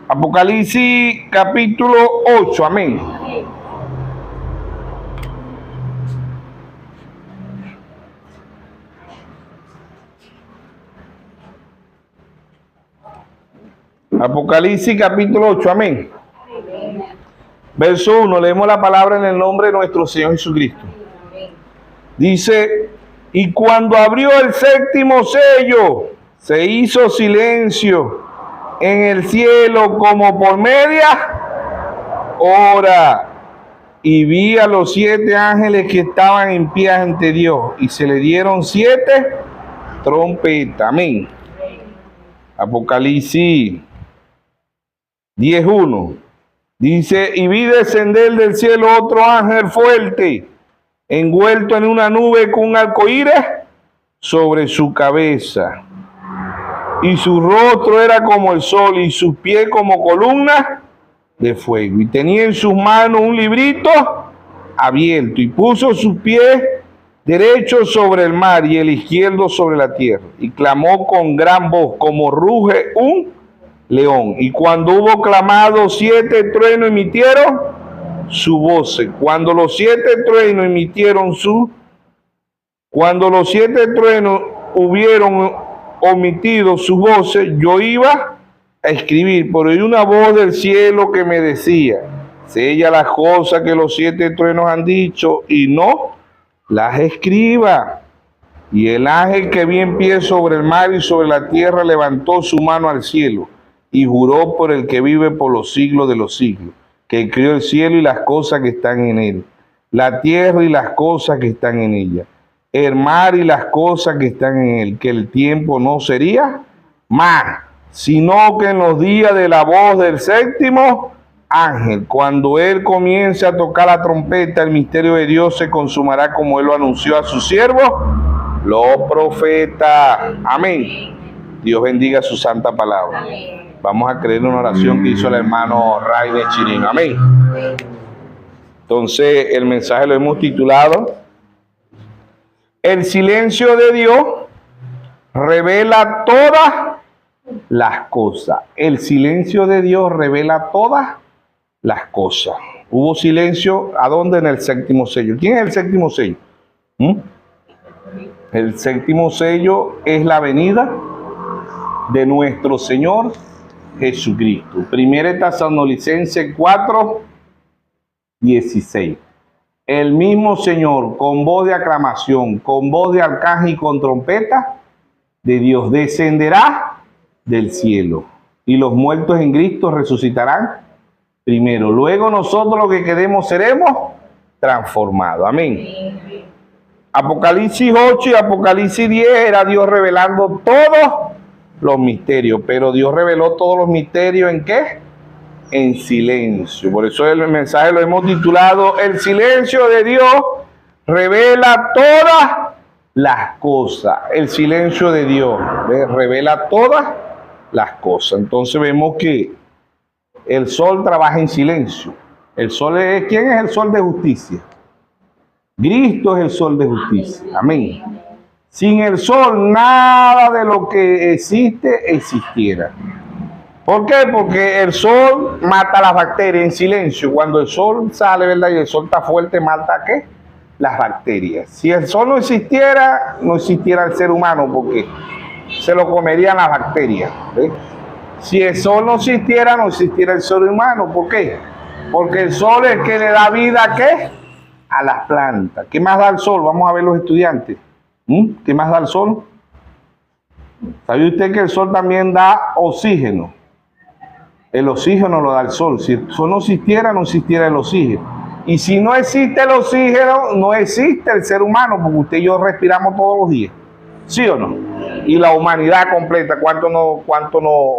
Apocalipsis capítulo 8, amén. Apocalipsis capítulo 8, amén. Verso 1, leemos la palabra en el nombre de nuestro Señor Jesucristo. Dice, y cuando abrió el séptimo sello, se hizo silencio en el cielo como por media hora, y vi a los 7 ángeles que estaban en pie ante Dios, y se le dieron 7 trompetas, amén. Apocalipsis 10:1 dice, y vi descender del cielo otro ángel fuerte, envuelto en una nube con un arcoíris sobre su cabeza, y su rostro era como el sol, y sus pies como columnas de fuego, y tenía en sus manos un librito abierto, y puso sus pies derechos sobre el mar y el izquierdo sobre la tierra, y clamó con gran voz, como ruge un león. Y cuando hubo clamado, 7 truenos emitieron su voz. Cuando los 7 truenos hubieron omitido sus voces, yo iba a escribir, pero hay una voz del cielo que me decía, sella las cosas que los 7 truenos han dicho y no las escriba. Y el ángel que vi en pie sobre el mar y sobre la tierra levantó su mano al cielo y juró por el que vive por los siglos de los siglos, que crió el cielo y las cosas que están en él, la tierra y las cosas que están en ella, el mar y las cosas que están en él, que el tiempo no sería más, sino que en los días de la voz del séptimo ángel, cuando él comience a tocar la trompeta, el misterio de Dios se consumará como él lo anunció a sus siervos, los profetas. Amén. Dios bendiga su santa palabra. Amén. Vamos a creer en una oración que hizo el hermano Rainer Chirino. Amén. Entonces, el mensaje lo hemos titulado, el silencio de Dios revela todas las cosas. El silencio de Dios revela todas las cosas. Hubo silencio, ¿a dónde? En el séptimo sello. ¿Quién es el séptimo sello? El séptimo sello es la venida de nuestro Señor Jesucristo. Primera Tesalonicenses 4:16. El mismo Señor, con voz de aclamación, con voz de arcángel y con trompeta de Dios, descenderá del cielo, y los muertos en Cristo resucitarán primero. Luego nosotros los que quedemos seremos transformados. Amén. Apocalipsis 8 y Apocalipsis 10 era Dios revelando todos los misterios, pero Dios reveló todos los misterios ¿en qué? En silencio. Por eso el mensaje lo hemos titulado, el silencio de Dios revela todas las cosas. El silencio de Dios revela todas las cosas. Entonces vemos que el sol trabaja en silencio. El sol es, ¿quién es el sol de justicia? Cristo es el sol de justicia. Amén. Sin el sol, nada de lo que existe existiera. ¿Por qué? Porque el sol mata las bacterias en silencio. Cuando el sol sale, ¿verdad? Y el sol está fuerte, mata ¿qué? Las bacterias. Si el sol no existiera, no existiera el ser humano, porque se lo comerían las bacterias. ¿Ves? Si el sol no existiera, no existiera el ser humano. ¿Por qué? Porque el sol es el que le da vida, ¿qué? A las plantas. ¿Qué más da el sol? Vamos a ver los estudiantes. ¿Qué más da el sol? ¿Sabe usted que el sol también da oxígeno? El oxígeno lo da el sol. Si el sol no existiera, no existiera el oxígeno. Y si no existe el oxígeno, no existe el ser humano, porque usted y yo respiramos todos los días. ¿Sí o no? Y la humanidad completa, ¿cuánto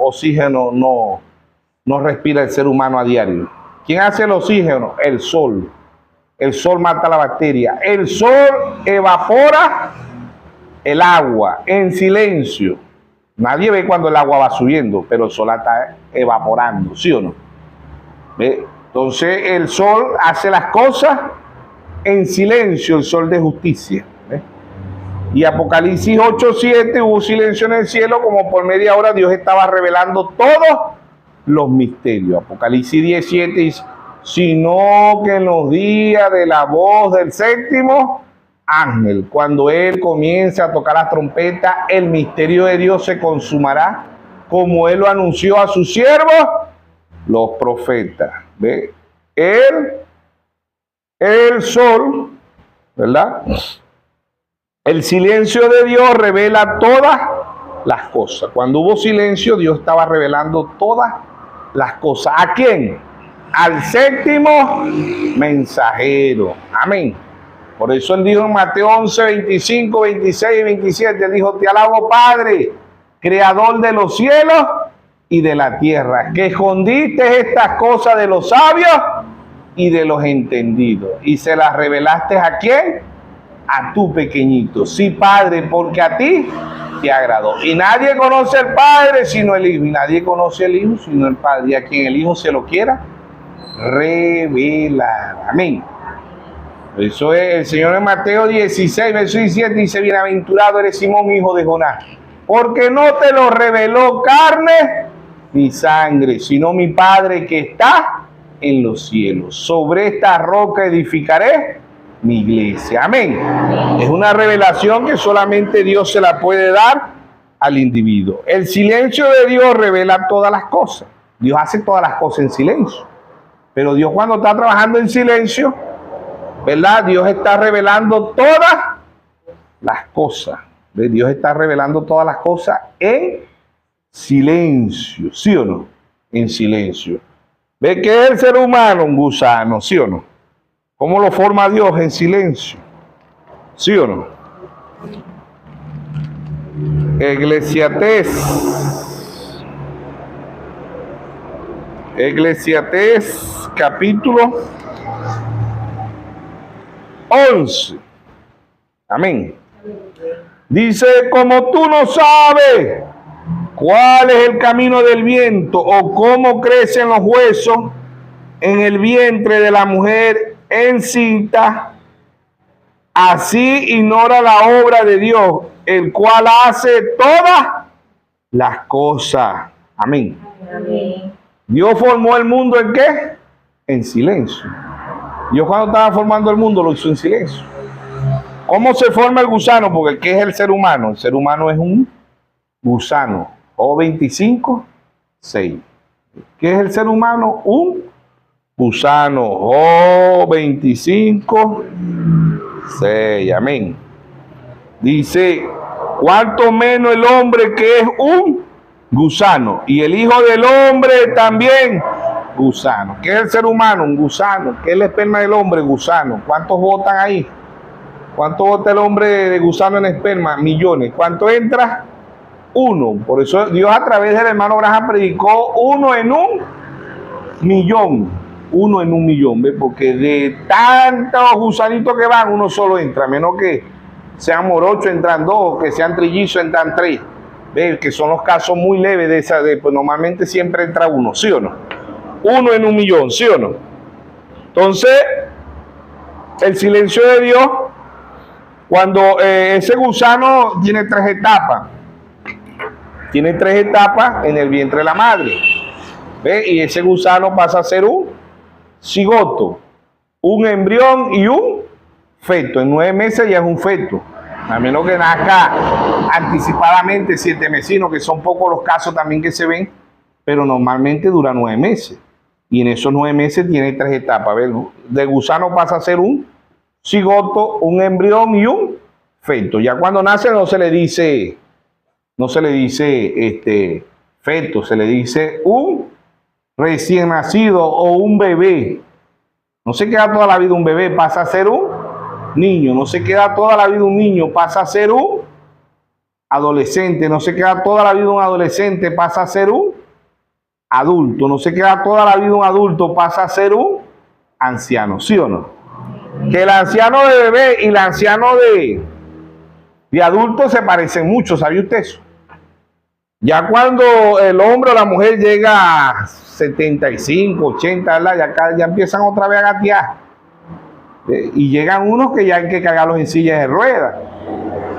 oxígeno no respira el ser humano a diario? ¿Quién hace el oxígeno? El sol. El sol mata la bacteria. El sol evapora el agua en silencio. Nadie ve cuando el agua va subiendo, pero el sol la está evaporando, ¿sí o no? ¿Ve? Entonces el sol hace las cosas en silencio, el sol de justicia. ¿Ve? Y Apocalipsis 8:7 hubo silencio en el cielo, como por media hora Dios estaba revelando todos los misterios. Apocalipsis 17 dice, sino que en los días de la voz del séptimo ángel, cuando él comience a tocar la trompeta, el misterio de Dios se consumará, como él lo anunció a sus siervos, los profetas. ¿Ve? El sol, ¿verdad? El silencio de Dios revela todas las cosas. Cuando hubo silencio, Dios estaba revelando todas las cosas. ¿A quién? Al séptimo mensajero. Amén. Por eso él dijo en Mateo 11, 25, 26 y 27, dijo, te alabo, Padre, creador de los cielos y de la tierra, que escondiste estas cosas de los sabios y de los entendidos, y se las revelaste ¿a quién? A tu pequeñito. Sí, Padre, porque a ti te agradó. Y nadie conoce al Padre sino el Hijo, y nadie conoce al Hijo sino el Padre, y a quien el Hijo se lo quiera revelar. Amén. Eso es el Señor en Mateo 16, verso 17, dice, bienaventurado eres Simón, hijo de Jonás, porque no te lo reveló carne ni sangre, sino mi Padre que está en los cielos. Sobre esta roca edificaré mi iglesia. Amén. Es una revelación que solamente Dios se la puede dar al individuo. El silencio de Dios revela todas las cosas. Dios hace todas las cosas en silencio. Pero Dios, cuando está trabajando en silencio, ¿verdad? Dios está revelando todas las cosas. ¿Ve? Dios está revelando todas las cosas en silencio. ¿Sí o no? En silencio. ¿Ve qué es el ser humano? Un gusano. ¿Sí o no? ¿Cómo lo forma Dios? En silencio. ¿Sí o no? Eclesiastés capítulo 11. Amén. Dice, como tú no sabes cuál es el camino del viento o cómo crecen los huesos en el vientre de la mujer encinta, así ignora la obra de Dios, el cual hace todas las cosas. Amén. Amén. Dios formó el mundo ¿en qué? En silencio. Dios, cuando estaba formando el mundo, lo hizo en silencio. ¿Cómo se forma el gusano? Porque ¿qué es el ser humano? El ser humano es un gusano. O25, 6. ¿Qué es el ser humano? Un gusano. O25, 6. Amén. Dice, cuanto menos el hombre que es un gusano, y el Hijo del Hombre también gusano. ¿Qué es el ser humano? Un gusano. ¿Qué es el esperma del hombre? Gusano. ¿Cuántos votan ahí? ¿Cuánto vota el hombre de gusano en esperma? Millones. ¿Cuánto entra? Uno. Por eso Dios, a través del hermano Graham, predicó 1 en 1 millón. 1 en 1 millón. ¿Ves? Porque de tantos gusanitos que van, uno solo entra. A menos que sean morochos, entran 2. Que sean trillizos, entran 3. ¿Ves? Que son los casos muy leves de esa. Pues normalmente siempre entra uno. ¿Sí o no? 1 en 1 millón. ¿Sí o no? Entonces, el silencio de Dios, cuando ese gusano tiene 3 etapas. Tiene 3 etapas en el vientre de la madre. ¿Ve? Y ese gusano pasa a ser un cigoto, un embrión y un feto. En 9 meses ya es un feto. A menos que nazca anticipadamente 7 mesinos, que son pocos los casos también que se ven, pero normalmente dura 9 meses. Y en esos 9 meses tiene 3 etapas. ¿Ve? De gusano pasa a ser un cigoto, un embrión y un feto. Ya cuando nace no se le dice feto, se le dice un recién nacido o un bebé. No se queda toda la vida un bebé, pasa a ser un niño. No se queda toda la vida un niño, pasa a ser un adolescente. No se queda toda la vida un adolescente, pasa a ser un adulto. No se queda toda la vida un adulto, pasa a ser un anciano. ¿Sí o no? Que el anciano de bebé y el anciano de adulto se parecen mucho, ¿sabía usted eso? Ya cuando el hombre o la mujer llega a 75, 80, ya empiezan otra vez a gatear. Y llegan unos que ya hay que cargarlos en sillas de ruedas.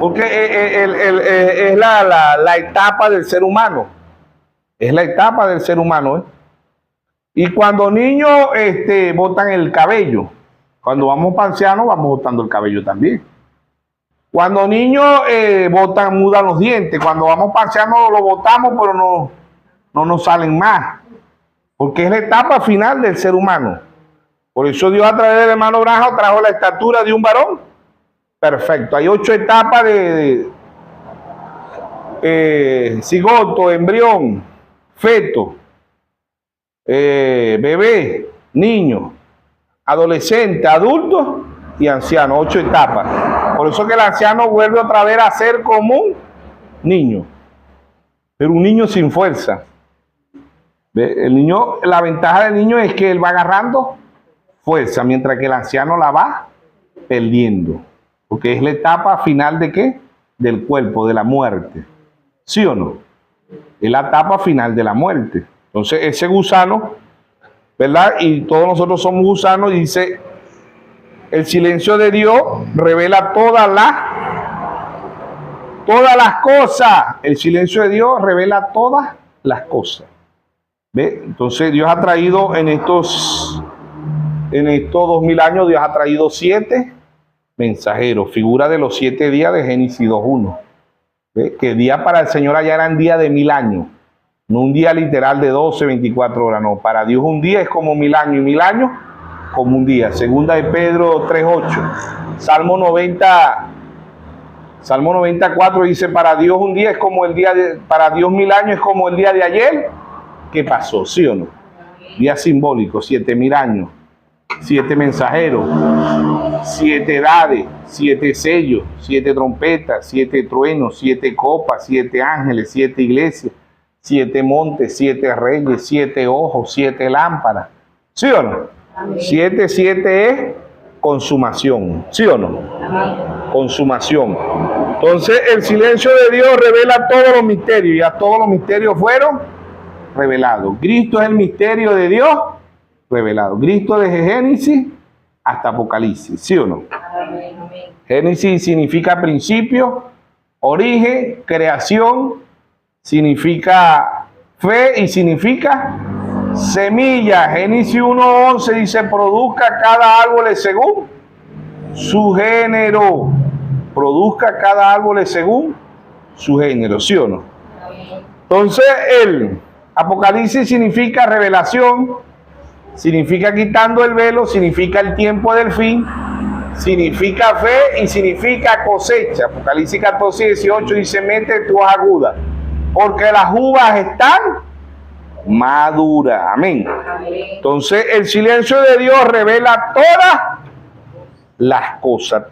Porque es la etapa del ser humano. Es la etapa del ser humano. Y cuando niños botan el cabello, cuando vamos para ancianos vamos botando el cabello también. Cuando niños mudan los dientes, cuando vamos para ancianos lo botamos, pero no nos salen más, porque es la etapa final del ser humano. Por eso Dios a través del hermano Branham trajo la estatura de un varón perfecto. Hay 8 etapas de cigoto, embrión, feto, bebé, niño, adolescente, adulto y anciano. 8 etapas. Por eso que el anciano vuelve otra vez a ser como un niño, pero un niño sin fuerza. El niño, la ventaja del niño es que él va agarrando fuerza, mientras que el anciano la va perdiendo, porque es la etapa final de ¿qué? Del cuerpo, de la muerte. ¿Sí o no? Es la etapa final de la muerte. Entonces ese gusano, ¿verdad? Y todos nosotros somos gusanos, y dice, el silencio de Dios revela todas las cosas. El silencio de Dios revela todas las cosas. ¿Ve? Entonces Dios ha traído en estos 2000 años, Dios ha traído 7 mensajeros, figura de los 7 días de Génesis 2:1. Que día para el Señor allá eran días de 1000 años, no un día literal de 12, 24 horas, no. Para Dios un día es como 1000 años, y 1000 años como un día. Segunda de Pedro 3:8. Salmo 94 dice, para Dios un día es como el día para Dios 1000 años es como el día de ayer que pasó, ¿sí o no? Día simbólico, 7000 años, 7 mensajeros, 7 edades, 7 sellos, 7 trompetas, 7 truenos, 7 copas, 7 ángeles, 7 iglesias, 7 montes, 7 reyes, 7 ojos, 7 lámparas. ¿Sí o no? 7 es consumación. ¿Sí o no? Consumación. Entonces el silencio de Dios revela todos los misterios, y ya todos los misterios fueron revelados. Cristo es el misterio de Dios revelado. Cristo desde Génesis hasta Apocalipsis, ¿sí o no? Génesis significa principio, origen, creación, significa fe y significa semilla. Génesis 1:11 dice, produzca cada árbol según su género. Produzca cada árbol según su género, ¿sí o no? Entonces el Apocalipsis significa revelación, significa quitando el velo, significa el tiempo del fin, significa fe y significa cosecha. Apocalipsis 14:18 dice, mete tu hoja aguda, porque las uvas están maduras. Amén. Entonces el silencio de Dios revela todas las cosas.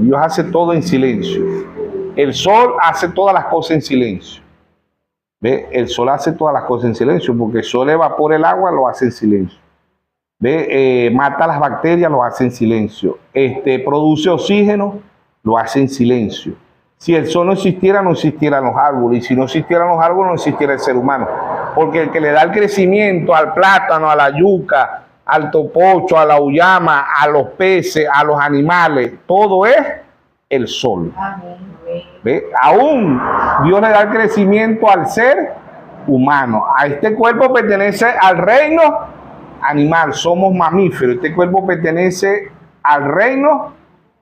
Dios hace todo en silencio. El sol hace todas las cosas en silencio. ¿Ve? El sol hace todas las cosas en silencio, porque el sol evapora el agua, lo hace en silencio. ¿Ve? Mata las bacterias, lo hace en silencio. Produce oxígeno, lo hace en silencio. Si el sol no existiera, no existieran los árboles. Y si no existieran los árboles, no existiera el ser humano. Porque el que le da el crecimiento al plátano, a la yuca, al topocho, a la uyama, a los peces, a los animales, todo es el sol. ¿Ve? Aún Dios le da el crecimiento al ser humano. A este cuerpo pertenece al reino animal, somos mamíferos. Este cuerpo pertenece al reino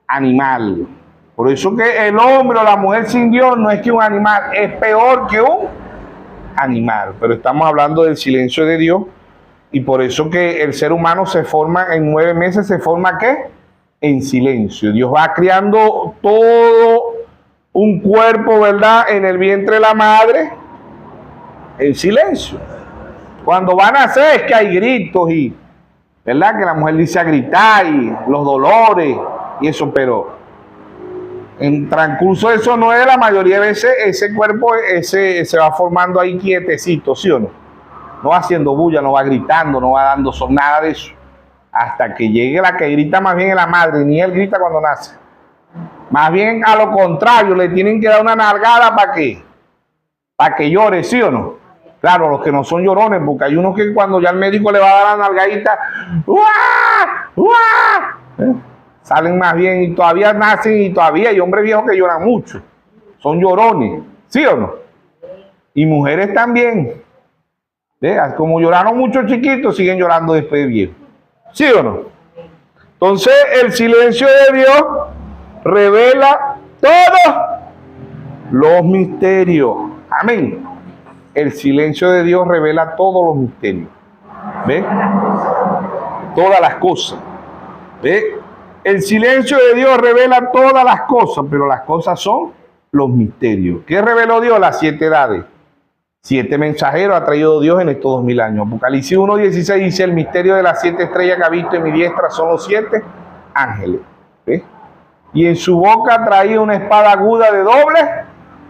animal. Por eso que el hombre o la mujer sin Dios no es que un animal, es peor que un animal. Pero estamos hablando del silencio de Dios, y por eso que el ser humano se forma en 9 meses, se forma ¿qué? En silencio. Dios va creando todo un cuerpo, ¿verdad?, en el vientre de la madre, en silencio. Cuando van a nacer es que hay gritos, y ¿verdad?, que la mujer dice a gritar, y los dolores y eso, pero en transcurso de eso no es, la mayoría de veces ese cuerpo se va formando ahí quietecito, ¿sí o no? No va haciendo bulla, no va gritando, no va dando son, nada de eso. Hasta que llegue la que grita más bien es la madre, ni él grita cuando nace. Más bien a lo contrario, le tienen que dar una nalgada para que llore, ¿sí o no? Claro, los que no son llorones, porque hay unos que cuando ya el médico le va a dar la nalgadita, ¡uah! ¡Uah! Salen más bien y todavía nacen, y todavía hay hombres viejos que lloran mucho. Son llorones, ¿sí o no? Y mujeres también. Como lloraron muchos chiquitos, siguen llorando después de viejos. ¿Sí o no? Entonces, el silencio de Dios revela todos los misterios. Amén. El silencio de Dios revela todos los misterios. ¿Ve? Todas las cosas. ¿Ve? El silencio de Dios revela todas las cosas, pero las cosas son los misterios. ¿Qué reveló Dios? Las 7 edades. 7 mensajeros ha traído Dios en estos 2000 años. Apocalipsis 1:16 dice: el misterio de las 7 estrellas que ha visto en mi diestra son los 7 ángeles. ¿Ve? Y en su boca traía una espada aguda de doble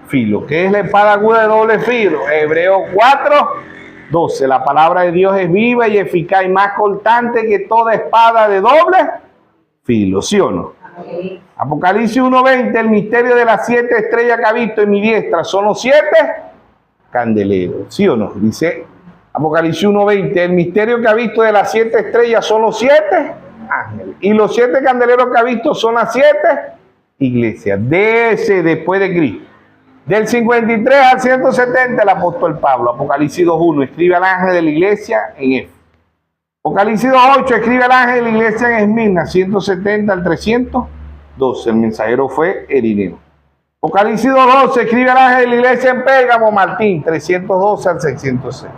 filo. ¿Qué es la espada aguda de doble filo? Hebreos 4:12. La palabra de Dios es viva y eficaz y más cortante que toda espada de doble filo. ¿Sí o no? Amén. Apocalipsis 1:20. El misterio de las 7 estrellas que ha visto en mi diestra son los 7 candeleros. ¿Sí o no? Dice Apocalipsis 1:20. El misterio que ha visto de las 7 estrellas son los 7 ángeles. Y los 7 candeleros que ha visto son las 7 iglesias. De ese después de Cristo. Del 53 al 170 el apóstol Pablo. Apocalipsis 2:1. Escribe al ángel de la iglesia en Éfeso. Apocalipsis 2:8. Escribe al ángel de la iglesia en Esmirna. 170 al 312. El mensajero fue Ireneo. Apocalipsis 2:12. Escribe al ángel de la iglesia en Pérgamo, Martín. 312 al 606.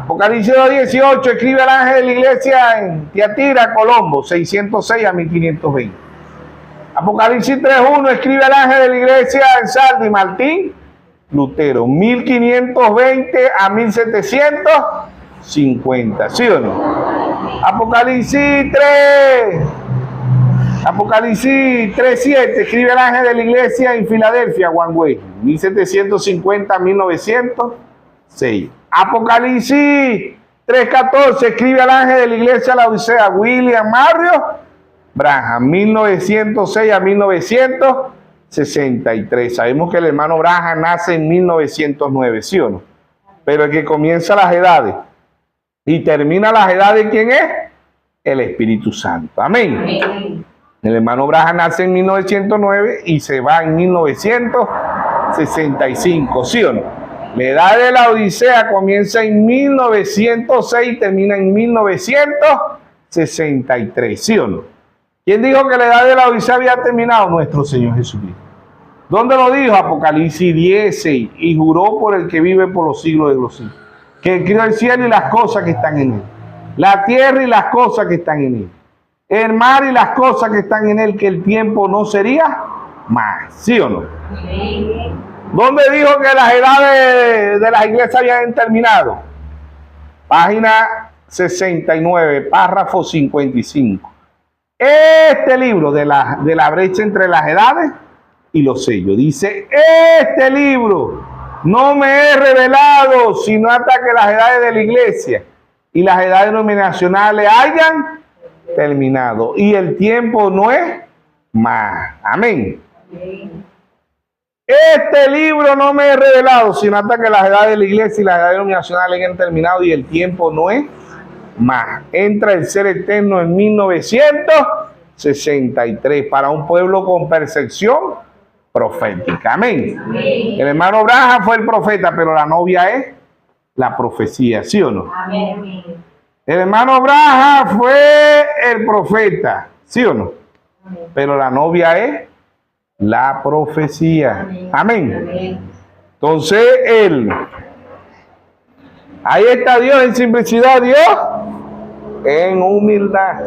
Apocalipsis 2:18. Escribe al ángel de la iglesia en Tiatira, Colombo. 606 a 1520. Apocalipsis 3:1. Escribe al ángel de la iglesia en Sardi, Martín Lutero. 1520 a 1750. ¿Sí o no? Apocalipsis 3:7. Escribe el ángel de la iglesia en Filadelfia, One Way. 1750 a 1906. Apocalipsis 3:14. Escribe al ángel de la iglesia la Odisea, William Mario Branham. 1906 a 1963. Sabemos que el hermano Branham nace en 1909, ¿sí o no? Pero el que comienza las edades y termina las edades, ¿quién es? El Espíritu Santo. Amén. Amén. El hermano Branham nace en 1909 y se va en 1965, ¿sí o no? La edad de la Odisea comienza en 1906 y termina en 1963, ¿sí o no? ¿Quién dijo que la edad de la Odisea había terminado? Nuestro Señor Jesucristo. ¿Dónde lo dijo? Apocalipsis 10:6. Y juró por el que vive por los siglos de los siglos, que crió el cielo y las cosas que están en él, la tierra y las cosas que están en él, el mar y las cosas que están en él, que el tiempo no sería más. ¿Sí o no? Sí. ¿Dónde dijo que las edades de las iglesias habían terminado? Página 69, párrafo 55. Este libro de la brecha entre las edades y los sellos dice: este libro no me he revelado sino hasta que las edades de la iglesia y las edades denominacionales hayan terminado y el tiempo no es más. Amén. Este libro no me he revelado sino hasta que las edades de la iglesia y las edades denominacionales hayan terminado y el tiempo no es más. Entra el ser eterno en 1963 para un pueblo con percepción profética. Amén. Amén. El hermano Branham fue el profeta, pero la novia es la profecía. ¿Sí o no? Amén. El hermano Branham fue el profeta. ¿Sí o no? Amén. Pero la novia es la profecía. Amén. Amén. Entonces, ahí está Dios en simplicidad, Dios en humildad.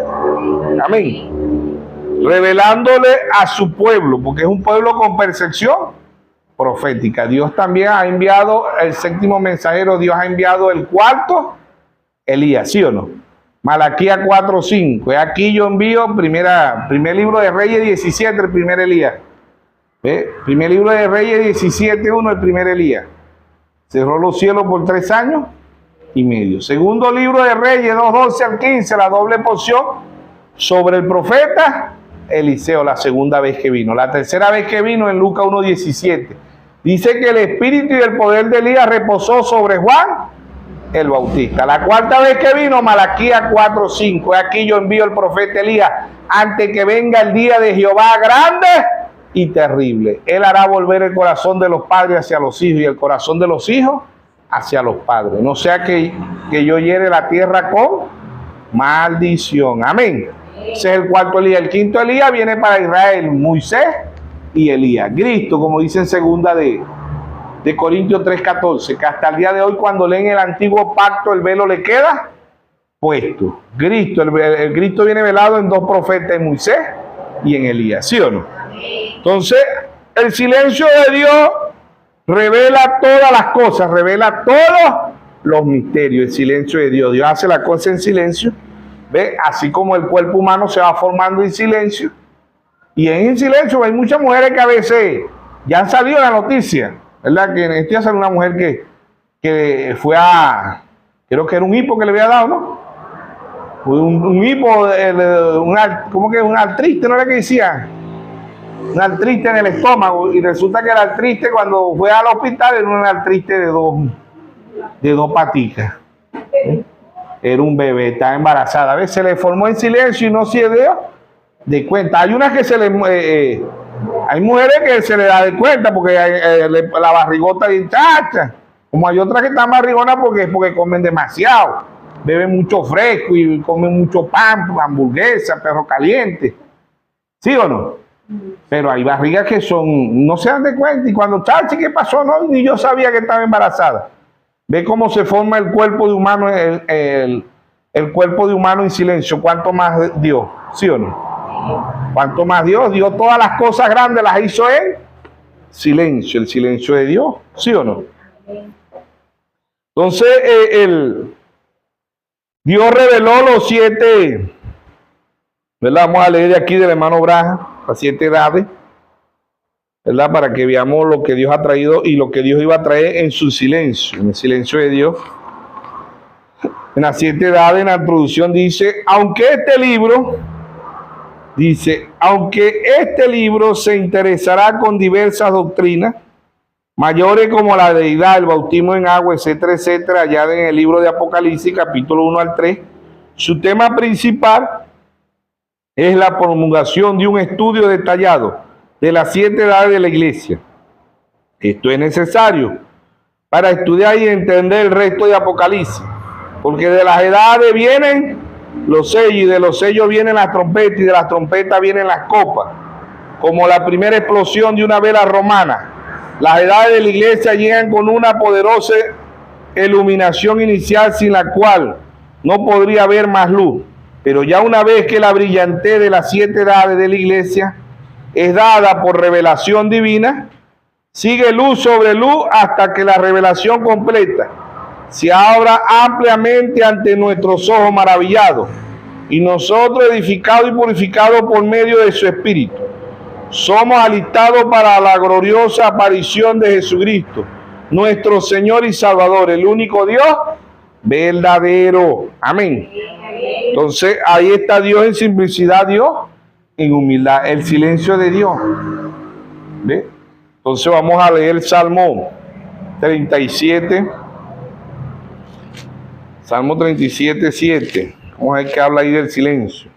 Amén. Revelándole a su pueblo, porque es un pueblo con percepción profética. Dios también ha enviado el 7º mensajero, Dios ha enviado el 4º, Elías, ¿sí o no? Malaquías 4:5. Aquí yo envío primer libro de Reyes 17, el primer Elías. Primer libro de Reyes 17:1, el primer Elías. Cerró los cielos por 3 años y medio. Segundo libro de Reyes 2:12 al 15, la doble porción sobre el profeta Eliseo, la segunda vez que vino. La tercera vez que vino en Lucas 1:17. Dice que el espíritu y el poder de Elías reposó sobre Juan el Bautista. La cuarta vez que vino, Malaquías 4:5. Aquí yo envío el profeta Elías antes que venga el día de Jehová grande y terrible. Él hará volver el corazón de los padres hacia los hijos y el corazón de los hijos hacia los padres. No sea que yo hiere la tierra con maldición. Amén. Ese es el cuarto Elías. El quinto Elías viene para Israel, Moisés y Elías. Cristo, como dice en segunda de Corintios 3:14, que hasta el día de hoy cuando leen el antiguo pacto el velo le queda puesto. Cristo, el Cristo viene velado en dos profetas, en Moisés y en Elías. ¿Sí o no? Entonces, el silencio de Dios revela todas las cosas, revela todos los misterios. El silencio de Dios. Dios hace la cosa en silencio. ¿Ve? Así como el cuerpo humano se va formando en silencio. Y en silencio hay muchas mujeres que a veces ya han salido en la noticia, ¿verdad? Que en este día salió una mujer que fue creo que era un hipo que le había dado, ¿no? Un hipo, ¿cómo que? Un artrite, ¿no era que decía? Un artrite en el estómago. Y resulta que el artrite cuando fue al hospital era un artrite de dos paticas. Era un bebé, estaba embarazada. A veces se le formó en silencio y no se dio de cuenta. Hay unas que hay mujeres que se le da de cuenta porque la barrigota bien chacha. Como hay otras que están barrigonas porque comen demasiado. Beben mucho fresco y comen mucho pan, hamburguesa, perro caliente. ¿Sí o no? Pero hay barrigas que no se dan de cuenta. Y cuando, chachi, ¿qué pasó? No, ni yo sabía que estaba embarazada. Ve cómo se forma el cuerpo de humano, el cuerpo de humano en silencio. ¿Cuánto más Dios? ¿Sí o no? ¿Cuánto más Dios? Dios todas las cosas grandes las hizo en silencio. El silencio de Dios. ¿Sí o no? Entonces, Dios reveló los 7, ¿verdad? Vamos a leer de aquí del hermano Braja, las 7 edades, ¿verdad? Para que veamos lo que Dios ha traído y lo que Dios iba a traer en su silencio, en el silencio de Dios. En las 7 edades, en la introducción dice, aunque este libro se interesará con diversas doctrinas, mayores como la deidad, el bautismo en agua, etcétera, etcétera, allá en el libro de Apocalipsis, capítulo 1 al 3, su tema principal es la promulgación de un estudio detallado de las 7 edades de la iglesia. Esto es necesario para estudiar y entender el resto de Apocalipsis, porque de las edades vienen los sellos, y de los sellos vienen las trompetas, y de las trompetas vienen las copas, como la primera explosión de una vela romana. Las edades de la iglesia llegan con una poderosa iluminación inicial sin la cual no podría haber más luz. Pero ya una vez que la brillantez de las 7 edades de la iglesia es dada por revelación divina, sigue luz sobre luz hasta que la revelación completa se abra ampliamente ante nuestros ojos maravillados, y nosotros, edificados y purificados por medio de su Espíritu, somos alistados para la gloriosa aparición de Jesucristo, nuestro Señor y Salvador, el único Dios verdadero. Amén. Entonces, ahí está Dios en simplicidad, Dios en humildad, el silencio de Dios. ¿Ve? Entonces vamos a leer el Salmo 37. Salmo 37, 7. Vamos a ver qué habla ahí del silencio.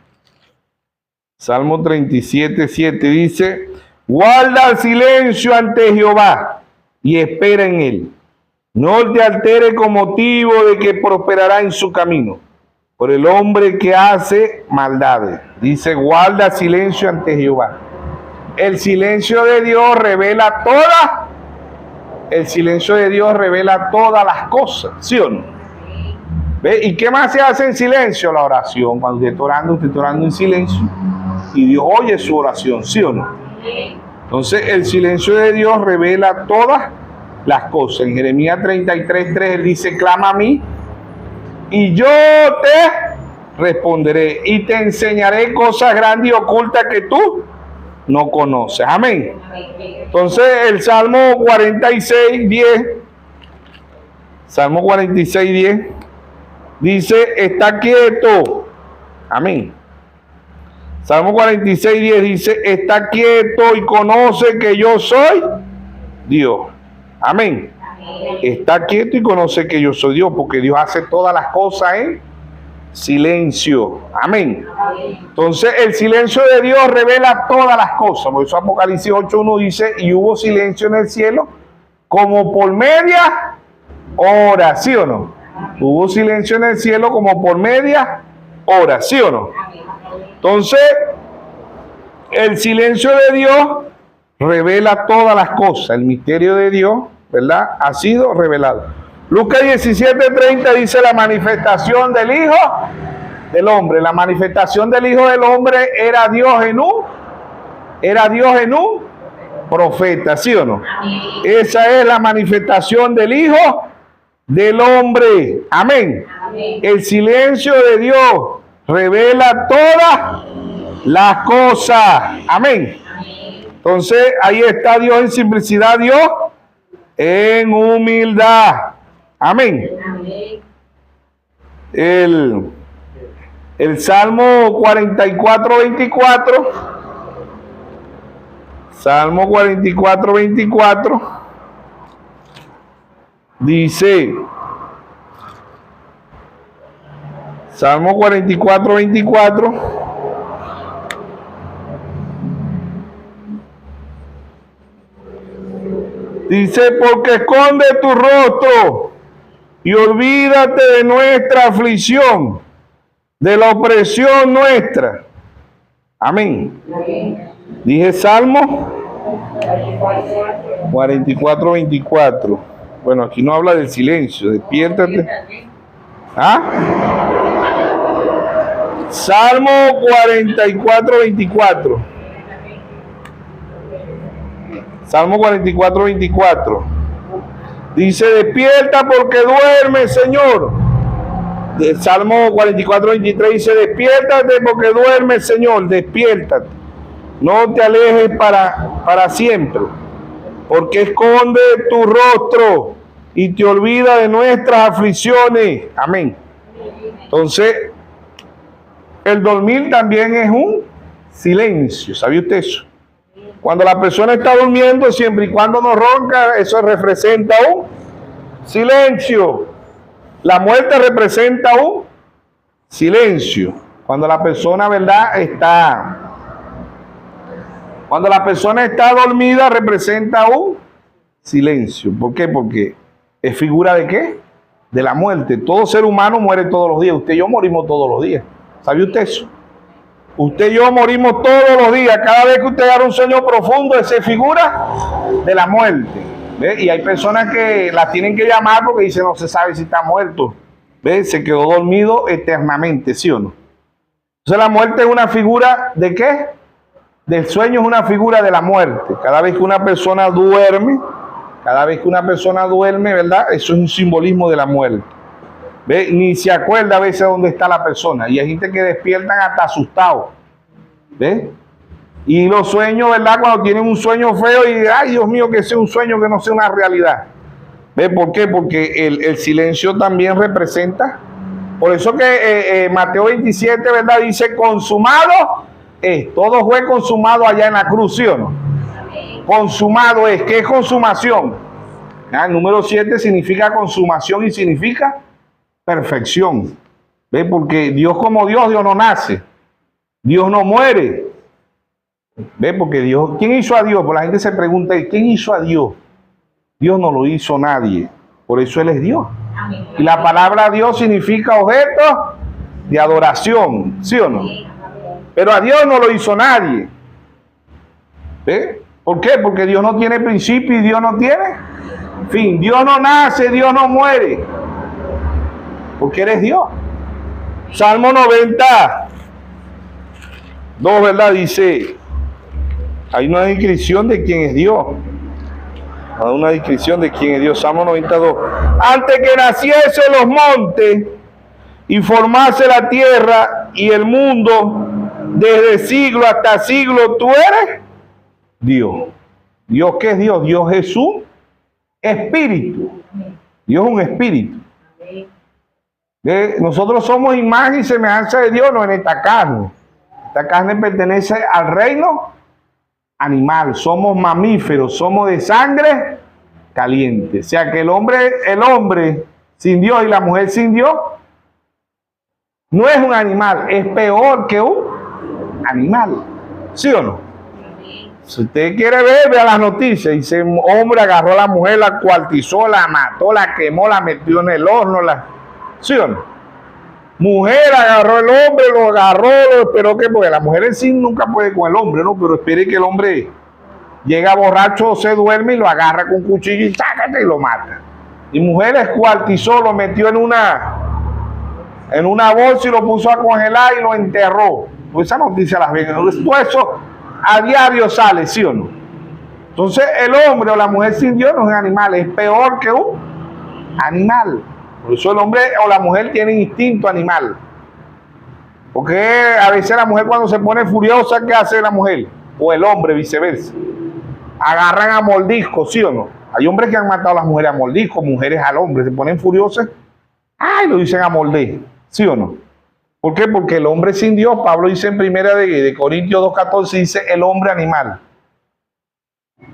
Salmo 37, 7 dice, guarda el silencio ante Jehová y espera en él. No te altere con motivo de que prosperará en su camino, por el hombre que hace maldades. Dice, guarda silencio ante Jehová. El silencio de Dios revela todas las cosas, ¿sí o no? ¿Ve? ¿Y qué más se hace en silencio? La oración. Cuando usted está orando en silencio y Dios oye su oración, ¿sí o no? Entonces el silencio de Dios revela todas las cosas. En Jeremías 33:3 él dice, clama a mí y yo te responderé y te enseñaré cosas grandes y ocultas que tú no conoces. Amén. Entonces el Salmo 46:10, Salmo 46:10 dice, está quieto. Amén. Salmo 46:10 dice, está quieto y conoce que yo soy Dios. Amén. Está quieto y conoce que yo soy Dios, porque Dios hace todas las cosas en silencio. Amén. Entonces el silencio de Dios revela todas las cosas. Por eso Apocalipsis 8:1 dice, y hubo silencio en el cielo como por media hora, ¿sí o no? Hubo silencio en el cielo como por media hora, ¿sí o no? Entonces, el silencio de Dios revela todas las cosas. El misterio de Dios, ¿verdad?, ha sido revelado. Lucas 17:30 dice la manifestación del Hijo del Hombre. La manifestación del Hijo del Hombre era Dios en un profeta, ¿sí o no? Esa es la manifestación del Hijo del Hombre. Amén. El silencio de Dios revela todas las cosas. Amén. Entonces, ahí está Dios en simplicidad, Dios en humildad. Amén. El Salmo 44:24. Salmo 44:24 dice, Salmo 44:24, dice, porque esconde tu rostro y olvídate de nuestra aflicción, de la opresión nuestra. Amén. Dije Salmo 44:24. Bueno, aquí no habla del silencio, despiértate. ¿Ah? Salmo 44:24. Salmo 44:24. Dice, despierta porque duerme, Señor. El Salmo 44:23 dice, despiértate porque duerme, Señor, despiértate. No te alejes para siempre, porque esconde tu rostro y te olvida de nuestras aflicciones. Amén. Entonces, el dormir también es un silencio. ¿Sabía usted eso? Cuando la persona está durmiendo, siempre y cuando no ronca, eso representa un silencio. La muerte representa un silencio. Cuando la persona, ¿verdad?, cuando la persona está dormida, representa un silencio. ¿Por qué? Porque es figura de ¿qué? De la muerte. Todo ser humano muere todos los días. Usted y yo morimos todos los días. ¿Sabe usted eso? Usted y yo morimos todos los días. Cada vez que usted agarra un sueño profundo, esa es figura de la muerte. ¿Ve? Y hay personas que las tienen que llamar porque dicen no se sabe si está muerto. ¿Ve? Se quedó dormido eternamente, ¿sí o no? Entonces la muerte es una figura ¿de qué? Del sueño, es una figura de la muerte. Cada vez que una persona duerme, ¿verdad?, eso es un simbolismo de la muerte. ¿Ve? Ni se acuerda a veces dónde está la persona. Y hay gente que despiertan hasta asustados. ¿Ve? Y los sueños, ¿verdad?, cuando tienen un sueño feo y ay, Dios mío, que sea un sueño, que no sea una realidad. ¿Ve? ¿Por qué? Porque el silencio también representa. Por eso que Mateo 27, ¿verdad?, dice consumado es. Todo fue consumado allá en la cruz, ¿sí o no? Consumado es. ¿Qué es consumación? El número 7 significa consumación y significa perfección. ¿Ve? Porque Dios como Dios no nace. Dios no muere. ¿Ve? Porque Dios, ¿quién hizo a Dios? Pues la gente se pregunta, ¿quién hizo a Dios? Dios no lo hizo nadie. Por eso Él es Dios. Y la palabra Dios significa objeto de adoración, ¿sí o no? Pero a Dios no lo hizo nadie. ¿Ve? ¿Por qué? Porque Dios no tiene principio y Dios no tiene fin. Dios no nace, Dios no muere. Porque eres Dios. Salmo 92, ¿verdad? Dice, hay una descripción de quién es Dios. Hay una descripción de quién es Dios. Salmo 92. Antes que naciese los montes y formase la tierra y el mundo, desde siglo hasta siglo, tú eres Dios. ¿Dios qué es Dios? Dios es un espíritu. Dios es un espíritu. Nosotros somos imagen y semejanza de Dios, no en esta carne. Esta carne pertenece al reino animal. Somos mamíferos, somos de sangre caliente. O sea que el hombre sin Dios y la mujer sin Dios no es un animal, es peor que un animal. ¿Sí o no? Si usted quiere ver, vea las noticias. Dice, hombre agarró a la mujer, la cuartizó, la mató, la quemó, la metió en el horno. ¿Sí o no? Mujer agarró al hombre, lo agarró, lo esperó que, porque la mujer en sí nunca puede con el hombre, ¿no? Pero espere que el hombre llega borracho, se duerme y lo agarra con un cuchillo y sácate y lo mata. Y mujer escuartizó, lo metió en una bolsa y lo puso a congelar y lo enterró. Pues esa noticia las ven. Todo eso a diario sale, ¿sí o no? Entonces el hombre o la mujer sin Dios no es animal, es peor que un animal. Por eso el hombre o la mujer tienen instinto animal. Porque a veces la mujer cuando se pone furiosa, ¿qué hace la mujer? O el hombre, viceversa. Agarran a mordiscos, ¿sí o no? Hay hombres que han matado a las mujeres a mordiscos, mujeres al hombre, se ponen furiosas, ¡ay! Lo dicen a morder, ¿sí o no? ¿Por qué? Porque el hombre sin Dios, Pablo dice en primera de Corintios 2:14, dice el hombre animal.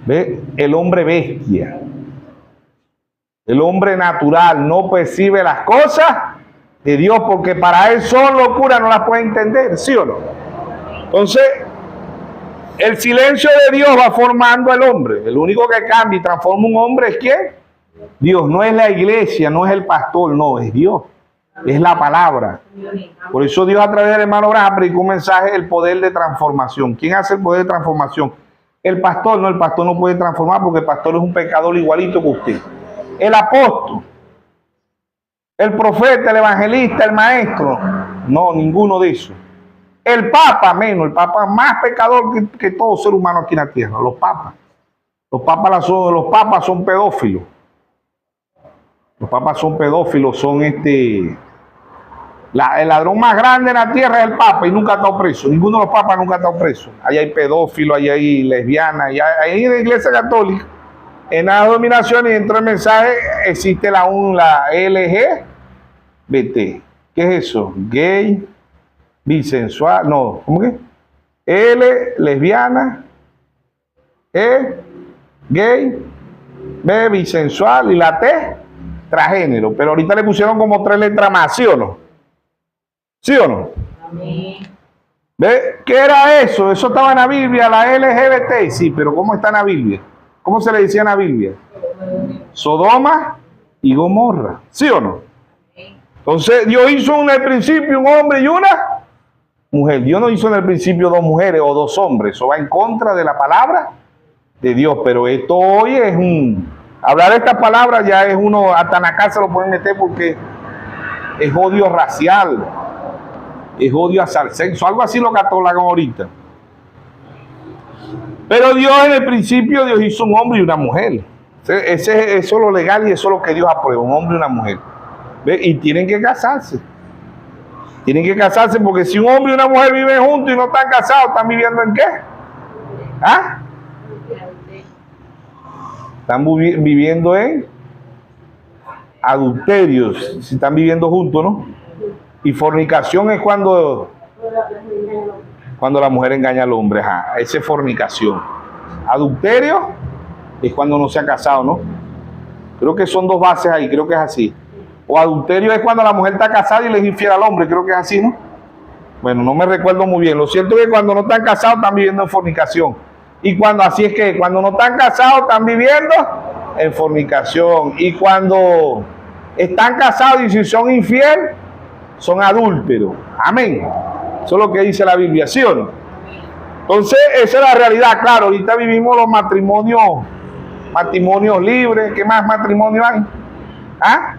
¿Ve? El hombre bestia. El hombre natural no percibe las cosas de Dios porque para él son locuras, no las puede entender, ¿sí o no? Entonces, el silencio de Dios va formando al hombre. El único que cambia y transforma un hombre es ¿quién? Dios. No es la iglesia, no es el pastor, no, es Dios. Es la palabra. Por eso Dios a través del hermano Abraham predicó un mensaje, el poder de transformación. ¿Quién hace el poder de transformación? El pastor no puede transformar porque el pastor es un pecador igualito que usted. El apóstol, el profeta, el evangelista, el maestro, no, ninguno de esos. El papa menos, el papa más pecador que todo ser humano aquí en la tierra, los papas. Los papas son pedófilos. Los papas son pedófilos, son el ladrón más grande en la tierra es el papa y nunca ha estado preso. Ninguno de los papas nunca ha estado preso. Ahí hay pedófilos, ahí hay lesbianas, ahí en la iglesia católica, en las dominaciones y dentro del mensaje existe la LGBT. ¿Qué es eso? Gay, bisensual, no, ¿cómo que? Lesbiana, gay, B, bisensual y la T, transgénero. Pero ahorita le pusieron como 3 letras más, ¿sí o no? ¿Sí o no? Amén. ¿Ve? ¿Qué era eso? Eso estaba en la Biblia, la LGBT. Sí, pero ¿cómo está en la Biblia? ¿Cómo se le decía en la Biblia? Sodoma y Gomorra. ¿Sí o no? Entonces Dios hizo en el principio un hombre y una mujer. Dios no hizo en el principio 2 mujeres o 2 hombres. Eso va en contra de la palabra de Dios. Pero esto hoy es hablar de esta palabra ya es uno, hasta en la casa lo pueden meter porque es odio racial. Es odio hacia el sexo, algo así lo catalogan ahorita. Pero Dios en el principio, Dios hizo un hombre y una mujer. Eso es lo legal y eso es lo que Dios aprueba, un hombre y una mujer. ¿Ve? Y tienen que casarse. Tienen que casarse porque si un hombre y una mujer viven juntos y no están casados, ¿están viviendo en qué? ¿Ah? Están viviendo en adulterios, si están viviendo juntos, ¿no? Y fornicación es cuando la mujer engaña al hombre, ajá, esa es fornicación. Adulterio es cuando no se ha casado, ¿no? Creo que son 2 bases ahí, creo que es así. O adulterio es cuando la mujer está casada y le es infiel al hombre, creo que es así, ¿no? Bueno, no me recuerdo muy bien. Lo cierto es que cuando no están casados están viviendo en fornicación. Y cuando así es que cuando no están casados están viviendo en fornicación. Y cuando están casados y si son infieles, son adúlteros. Amén. Eso es lo que dice la Biblia, ¿sí o no? Entonces, esa es la realidad. Claro, ahorita vivimos los matrimonios libres. ¿Qué más matrimonios hay? ¿Ah?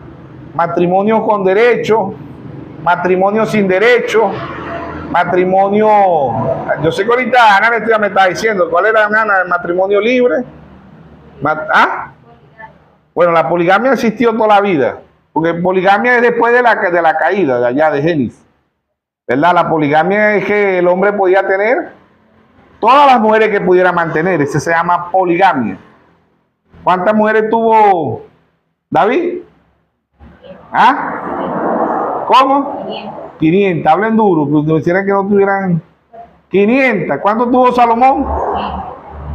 Matrimonios con derecho, matrimonios sin derecho, matrimonio. Yo sé que ahorita Ana me está diciendo, ¿cuál era, Ana, el matrimonio libre? ¿Ah? Bueno, la poligamia existió toda la vida. Porque poligamia es después de la caída de allá de Génesis. ¿Verdad? La poligamia es que el hombre podía tener todas las mujeres que pudiera mantener. Ese se llama poligamia. ¿Cuántas mujeres tuvo David? ¿Ah? ¿Cómo? 500. Hablen duro, pero quisiera que no tuvieran 500. ¿Cuánto tuvo Salomón?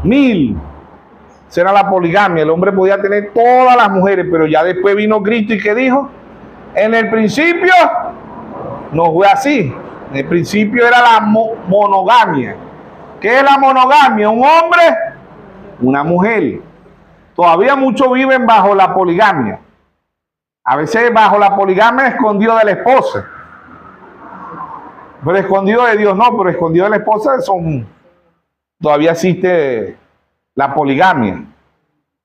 1000. Será la poligamia, el hombre podía tener todas las mujeres, pero ya después vino Cristo y ¿qué dijo? En el principio no fue así, en el principio era la monogamia, ¿Qué es la monogamia? Un hombre, una mujer. Todavía muchos viven bajo la poligamia. A veces bajo la poligamia escondido de la esposa. Pero escondido de Dios no, pero escondido de la esposa todavía existe la poligamia.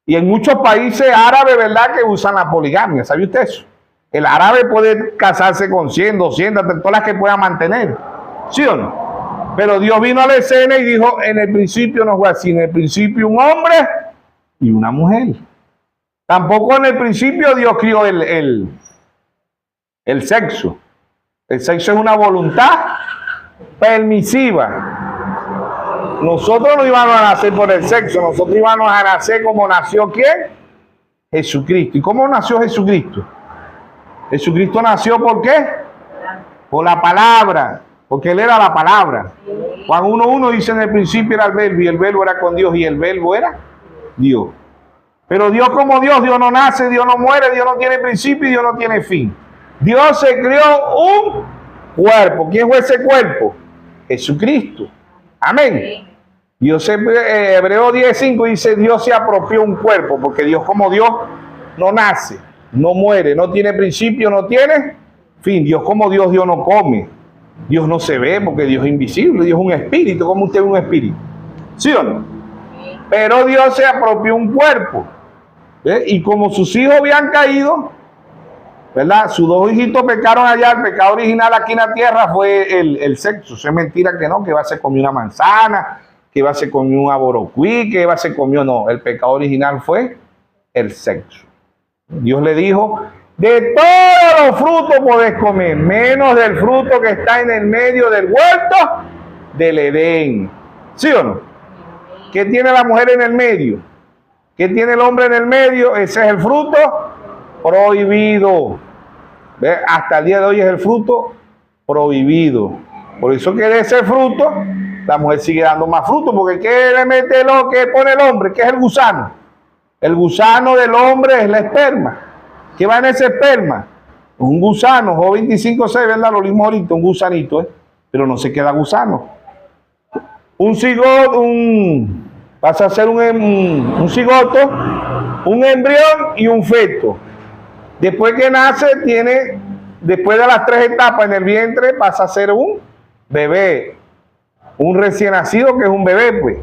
Y en muchos países árabes, ¿verdad?, que usan la poligamia. ¿Sabe usted eso? El árabe puede casarse con 100, 200, todas las que pueda mantener. ¿Sí o no? Pero Dios vino a la escena y dijo, en el principio no fue así. En el principio un hombre y una mujer. Tampoco en el principio Dios crió el sexo. El sexo es una voluntad permisiva. Nosotros no íbamos a nacer por el sexo, nosotros íbamos a nacer como nació ¿quién? Jesucristo. ¿Y cómo nació Jesucristo? Jesucristo nació ¿por qué? Por la palabra, porque Él era la palabra. Juan 1:1 dice, en el principio era el verbo, y el verbo era con Dios, y el verbo era Dios. Pero Dios como Dios no nace, Dios no muere, Dios no tiene principio y Dios no tiene fin. Dios se creó un cuerpo. ¿Quién fue ese cuerpo? Jesucristo. Amén. Dios, Hebreo 10:5 dice, Dios se apropió un cuerpo, porque Dios como Dios no nace, no muere, no tiene principio, no tiene fin. Dios como Dios no come. Dios no se ve porque Dios es invisible, Dios es un espíritu. ¿Cómo usted es un espíritu? ¿Sí o no? Pero Dios se apropió un cuerpo. Y como sus hijos habían caído, ¿verdad? Sus dos hijitos pecaron allá. El pecado original aquí en la tierra fue el sexo. Eso es mentira que no, que va se comió una manzana, que va se comió un aborocuí, que va se comió, no. El pecado original fue el sexo. Dios le dijo, de todos los frutos podés comer, menos del fruto que está en el medio del huerto del Edén. ¿Sí o no? ¿Qué tiene la mujer en el medio? ¿Qué tiene el hombre en el medio? Ese es el fruto prohibido. ¿Ve? Hasta el día de hoy es el fruto prohibido. Por eso que de ese fruto la mujer sigue dando más fruto, porque ¿qué le mete lo que pone el hombre? ¿Qué es el gusano? El gusano del hombre es la esperma. ¿Qué va en ese esperma? Un gusano, Jo25:6, ¿verdad? Lo mismo ahorita, un gusanito, pero no se queda gusano. Un cigoto, pasa a ser un cigoto, un embrión y un feto. Después que nace, después de las 3 etapas en el vientre, pasa a ser un bebé. Un recién nacido que es un bebé, pues.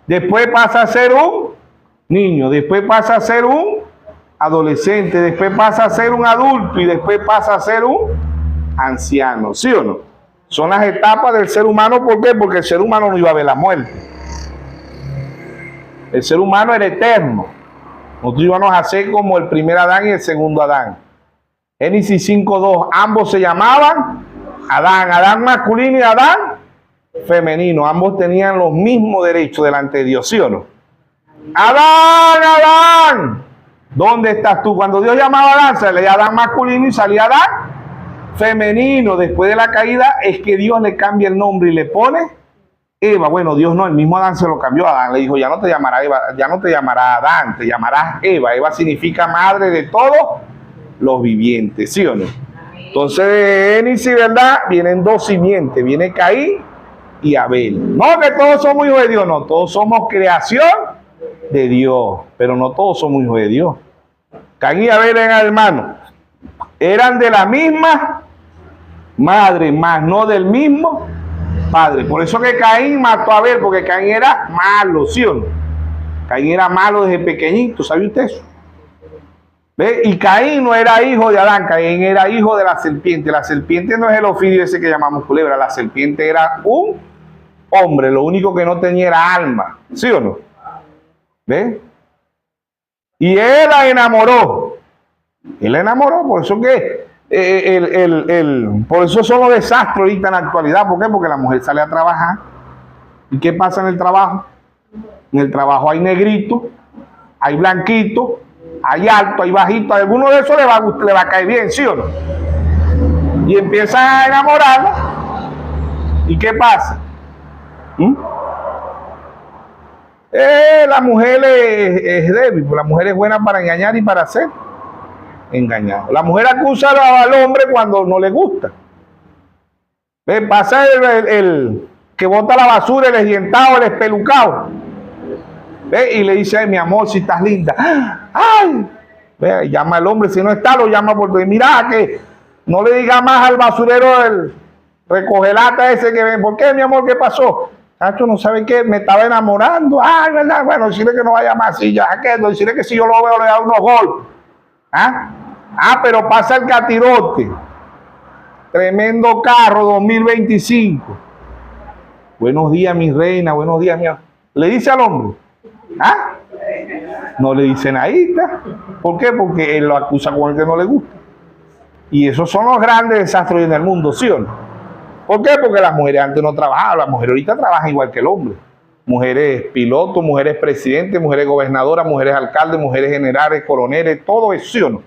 Después pasa a ser un niño, después pasa a ser un adolescente, después pasa a ser un adulto y después pasa a ser un anciano. ¿Sí o no? Son las etapas del ser humano. ¿Por qué? Porque el ser humano no iba a ver la muerte. El ser humano era eterno. Nosotros íbamos a ser como el primer Adán y el segundo Adán. Génesis 5:2. Ambos se llamaban Adán. Adán masculino y Adán femenino. Ambos tenían los mismos derechos delante de Dios. ¿Sí o no? Adán, Adán, ¿dónde estás tú? Cuando Dios llamaba a Adán, salía Adán masculino y salía Adán femenino. Después de la caída es que Dios le cambia el nombre y le pone Eva. Bueno, Dios no, el mismo Adán se lo cambió a Adán. Le dijo, ya no te llamará Eva, ya no te llamará Adán, te llamarás Eva. Eva significa madre de todos los vivientes, ¿sí o no? Entonces de Génesis, ¿verdad? Vienen dos simientes, viene Caín y Abel. No que todos somos hijos de Dios, no, todos somos creación de Dios, pero no todos somos hijos de Dios. Caín y Abel eran hermanos, eran de la misma madre, más no del mismo padre. Por eso que Caín mató a Abel, porque Caín era malo, ¿sí o no? Caín era malo desde pequeñito, ¿sabe usted eso? ¿Ve? Y Caín no era hijo de Adán, Caín era hijo de la serpiente. La serpiente no es el ofidio ese que llamamos culebra, la serpiente era un hombre, lo único que no tenía era alma, ¿sí o no? ¿Ve? Y él la enamoró. Él la enamoró, por eso que por eso son los desastres ahorita en la actualidad. ¿Por qué? Porque la mujer sale a trabajar. ¿Y qué pasa en el trabajo? En el trabajo hay negrito, hay blanquito, hay alto, hay bajito. A alguno de esos le va a caer bien, ¿sí o no? Y empiezan a enamorarla. ¿Y qué pasa? La mujer es débil, la mujer es buena para engañar y para hacer engañado. La mujer acusa al hombre cuando no le gusta. Pasa que bota la basura, el esdientado, el espelucado. ¿Ve? Y le dice, mi amor, si estás linda. ¡Ay! Ve, llama al hombre, si no está, lo llama porque mira que no le diga más al basurero el recogelata ese que ven. ¿Por qué, mi amor? ¿Qué pasó? Nacho, no sabe qué, me estaba enamorando. Ah, ¿verdad? Bueno, decirle que no vaya más. Sí, ya que decirle que si yo lo veo le da unos golpes. Pero pasa el catirote. Tremendo carro 2025. Buenos días, mi reina, buenos días, mi amor. Le dice al hombre. No le dice nadita. ¿Por qué? Porque él lo acusa con el que no le gusta. Y esos son los grandes desastres en el mundo, ¿sí o no? ¿Por qué? Porque las mujeres antes no trabajaban, las mujeres ahorita trabajan igual que el hombre. Mujeres pilotos, mujeres presidentes, mujeres gobernadoras, mujeres alcaldes, mujeres generales, coroneles, todo eso, ¿sí o no?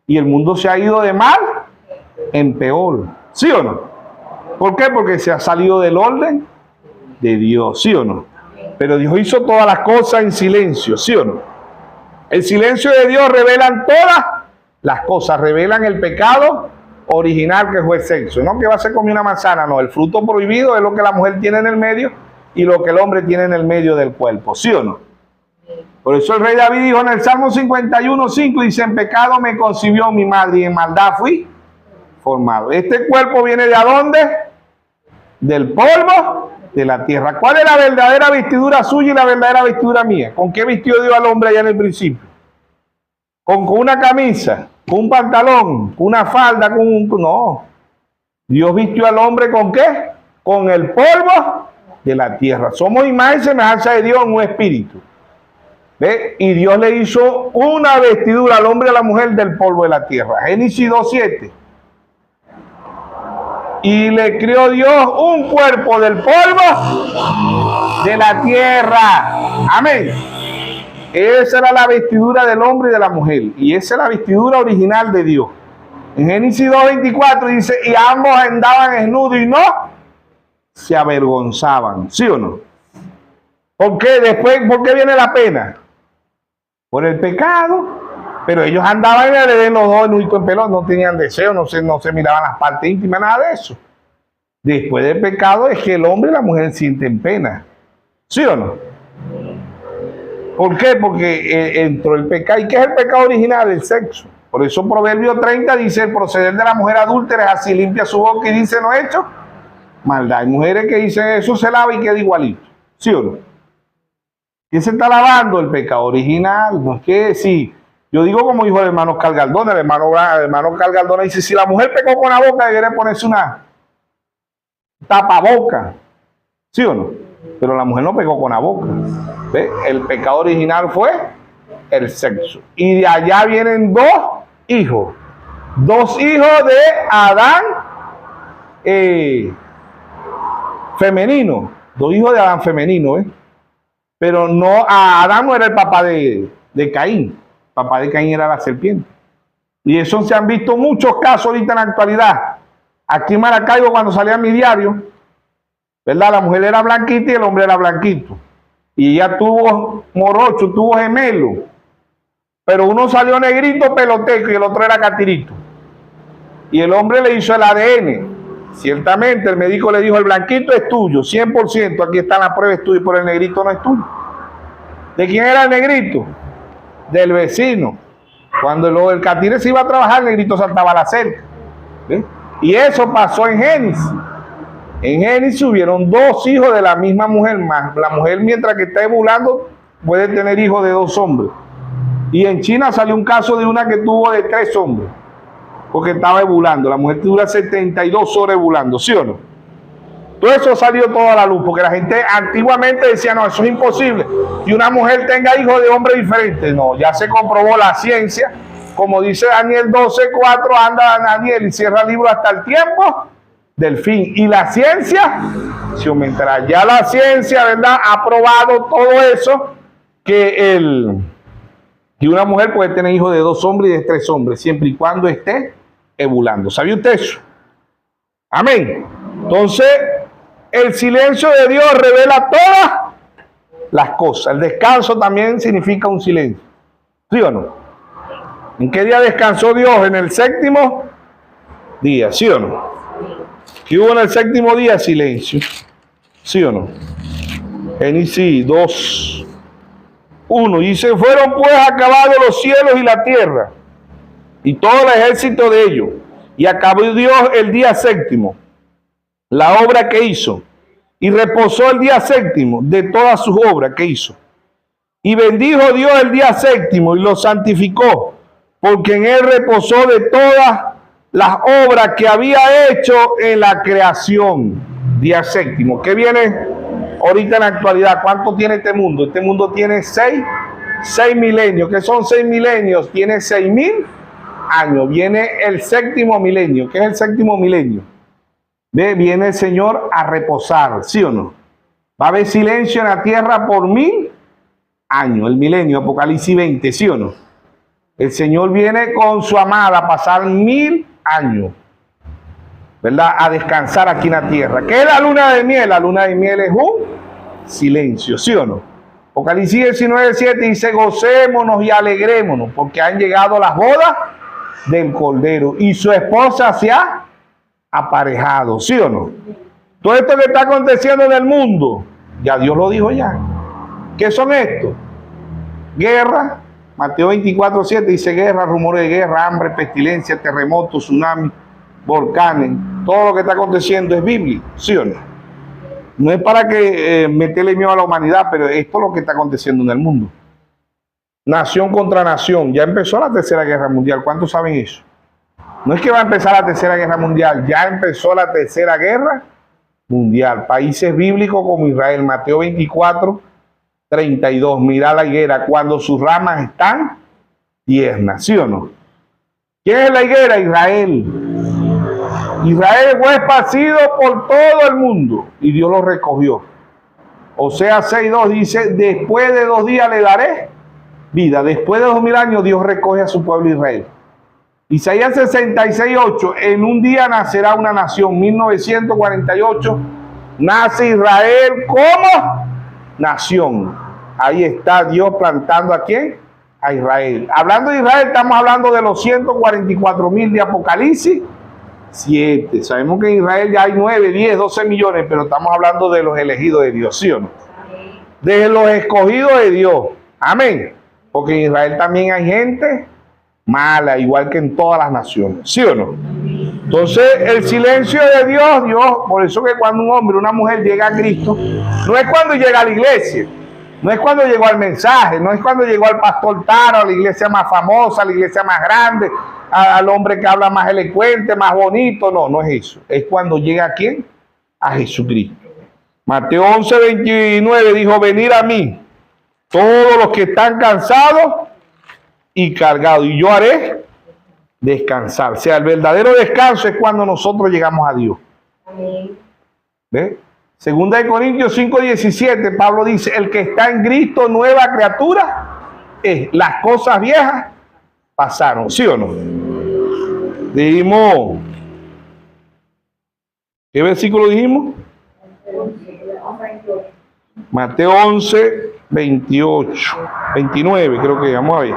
Y el mundo se ha ido de mal en peor, ¿sí o no? ¿Por qué? Porque se ha salido del orden de Dios, ¿sí o no? Pero Dios hizo todas las cosas en silencio, ¿sí o no? El silencio de Dios revelan todas las cosas, revelan el pecado original que fue el sexo, no que va a ser como una manzana, no, el fruto prohibido es lo que la mujer tiene en el medio y lo que el hombre tiene en el medio del cuerpo, ¿sí o no? Por eso el rey David dijo en el Salmo 51:5, dice, en pecado me concibió mi madre y en maldad fui formado. Este cuerpo viene ¿de dónde? Del polvo de la tierra. ¿Cuál es la verdadera vestidura suya y la verdadera vestidura mía? ¿Con qué vistió Dios al hombre allá en el principio? Con una camisa, con un pantalón, con una falda, no. Dios vistió al hombre ¿con qué? Con el polvo de la tierra. Somos imagen y semejanza de Dios en un espíritu. ¿Ve? Y Dios le hizo una vestidura al hombre y a la mujer del polvo de la tierra. Génesis 2:7. Y le creó Dios un cuerpo del polvo de la tierra. Amén. Esa era la vestidura del hombre y de la mujer. Y esa es la vestidura original de Dios. En Génesis 2:24 dice, y ambos andaban desnudos y no se avergonzaban. ¿Sí o no? ¿Por qué? Después, ¿por qué viene la pena? Por el pecado. Pero ellos andaban en el Edén los dos nuditos en pelón, no tenían deseo, no se miraban las partes íntimas, nada de eso. Después del pecado es que el hombre y la mujer sienten pena. ¿Sí o no? ¿Por qué? Porque entró el pecado. ¿Y qué es el pecado original? El sexo. Por eso Proverbio 30 dice, el proceder de la mujer adúltera es así, limpia su boca y dice, no he hecho maldad. Hay mujeres que dicen eso, se lava y queda igualito. ¿Sí o no? ¿Quién se está lavando? El pecado original. No es que sí. Yo digo como dijo el hermano Calgaldona, el hermano Calgaldona dice, si la mujer pecó con la boca, debería ponerse una tapaboca. ¿Sí o no? Pero la mujer no pecó con la boca. ¿Ve? El pecado original fue el sexo. Y de allá vienen dos hijos. Dos hijos de Adán femenino. Dos hijos de Adán femenino, ¿eh? Pero no, Adán no era el papá de Caín. El papá de Caín era la serpiente. Y eso se han visto muchos casos ahorita en la actualidad. Aquí en Maracaibo, cuando salía mi diario, ¿verdad? La mujer era blanquita y el hombre era blanquito. Y ella tuvo morocho, tuvo gemelo. Pero uno salió negrito, peloteco, y el otro era catirito. Y el hombre le hizo el ADN. Ciertamente el médico le dijo, el blanquito es tuyo, 100%, aquí están las pruebas tuyas, pero el negrito no es tuyo. ¿De quién era el negrito? Del vecino. Cuando el catire se iba a trabajar, el negrito saltaba a la cerca. ¿Ve? Y eso pasó en Génesis. En Génesis hubieron dos hijos de la misma mujer, más la mujer mientras que está ovulando puede tener hijos de dos hombres. Y en China salió un caso de una que tuvo de 3 hombres, porque estaba ovulando. La mujer dura 72 horas ovulando, ¿sí o no? Todo eso salió toda a la luz, porque la gente antiguamente decía, no, eso es imposible, que una mujer tenga hijos de hombres diferentes. No, ya se comprobó la ciencia, como dice Daniel 12:4, anda Daniel y cierra el libro hasta el tiempo del fin. Y la ciencia se aumentará. Ya la ciencia, ¿verdad?, ha probado todo eso, que una mujer puede tener hijos de 2 hombres y de 3 hombres, siempre y cuando esté ovulando. ¿Sabía usted eso? Amén. Entonces, el silencio de Dios revela todas las cosas. El descanso también significa un silencio. ¿Sí o no? ¿En qué día descansó Dios? En el 7º día, ¿sí o no? ¿Qué hubo en el 7º día? Silencio. ¿Sí o no? Génesis 2, 1. Dice, fueron pues acabados los cielos y la tierra, y todo el ejército de ellos, y acabó Dios el día séptimo, la obra que hizo, y reposó el día séptimo de todas sus obras que hizo. Y bendijo Dios el día séptimo y lo santificó, porque en él reposó de todas las obras que había hecho en la creación. Día séptimo. ¿Qué viene ahorita en la actualidad? ¿Cuánto tiene este mundo? Este mundo tiene 6 milenios. ¿Qué son 6 milenios? Tiene 6.000 años. Viene el séptimo milenio. ¿Qué es el séptimo milenio? ¿Ve? Viene el Señor a reposar, ¿sí o no? Va a haber silencio en la tierra por 1000 años, el milenio, Apocalipsis 20, ¿sí o no? El Señor viene con su amada a pasar 1000 años, ¿verdad? A descansar aquí en la tierra. ¿Qué es la luna de miel? La luna de miel es un silencio, ¿sí o no? Apocalipsis 19, 7 dice, gocémonos y alegrémonos, porque han llegado las bodas del Cordero y su esposa se ha aparejado, ¿sí o no? Todo esto que está aconteciendo en el mundo, ya Dios lo dijo ya. ¿Qué son estos? Guerra, Mateo 24, 7 dice guerra, rumores de guerra, hambre, pestilencia, terremotos, tsunamis, volcanes. Todo lo que está aconteciendo es bíblico, ¿sí o no? No es para que meterle miedo a la humanidad, pero esto es lo que está aconteciendo en el mundo. Nación contra nación. Ya empezó la tercera guerra mundial. ¿Cuántos saben eso? No es que va a empezar la tercera guerra mundial, ya empezó la tercera guerra mundial. Países bíblicos como Israel, Mateo 24, 32. Mira la higuera cuando sus ramas están tiernas, ¿sí o no? ¿Quién es la higuera? Israel. Israel fue esparcido por todo el mundo y Dios lo recogió. Oseas 6:2 dice, después de 2 días le daré vida. Después de 2000 años Dios recoge a su pueblo Israel. Isaías 66:8, en un día nacerá una nación. 1948, nace Israel como nación. Ahí está Dios plantando ¿a quién? A Israel. Hablando de Israel, estamos hablando de los 144.000 de Apocalipsis 7. Sabemos que en Israel ya hay 9, 10, 12 millones, pero estamos hablando de los elegidos de Dios, ¿sí o no? De los escogidos de Dios. Amén. Porque en Israel también hay gente mala, igual que en todas las naciones, ¿sí o no? Entonces, el silencio de Dios, por eso que cuando un hombre, una mujer llega a Cristo, no es cuando llega a la iglesia, no es cuando llegó al mensaje, no es cuando llegó al pastor Taro, a la iglesia más famosa, a la iglesia más grande, al hombre que habla más elocuente, más bonito, no es eso. Es cuando llega ¿a quién? A Jesucristo. Mateo 11:29 dijo, venid a mí, todos los que están cansados y cargados, y yo haré descansar. O sea, el verdadero descanso es cuando nosotros llegamos a Dios. ¿Ve? Segunda de Corintios 5:17, Pablo dice, el que está en Cristo, nueva criatura es. Las cosas viejas pasaron, ¿sí o no? Dijimos, ¿qué versículo dijimos? Mateo 11:28, 29 creo que, vamos a ver.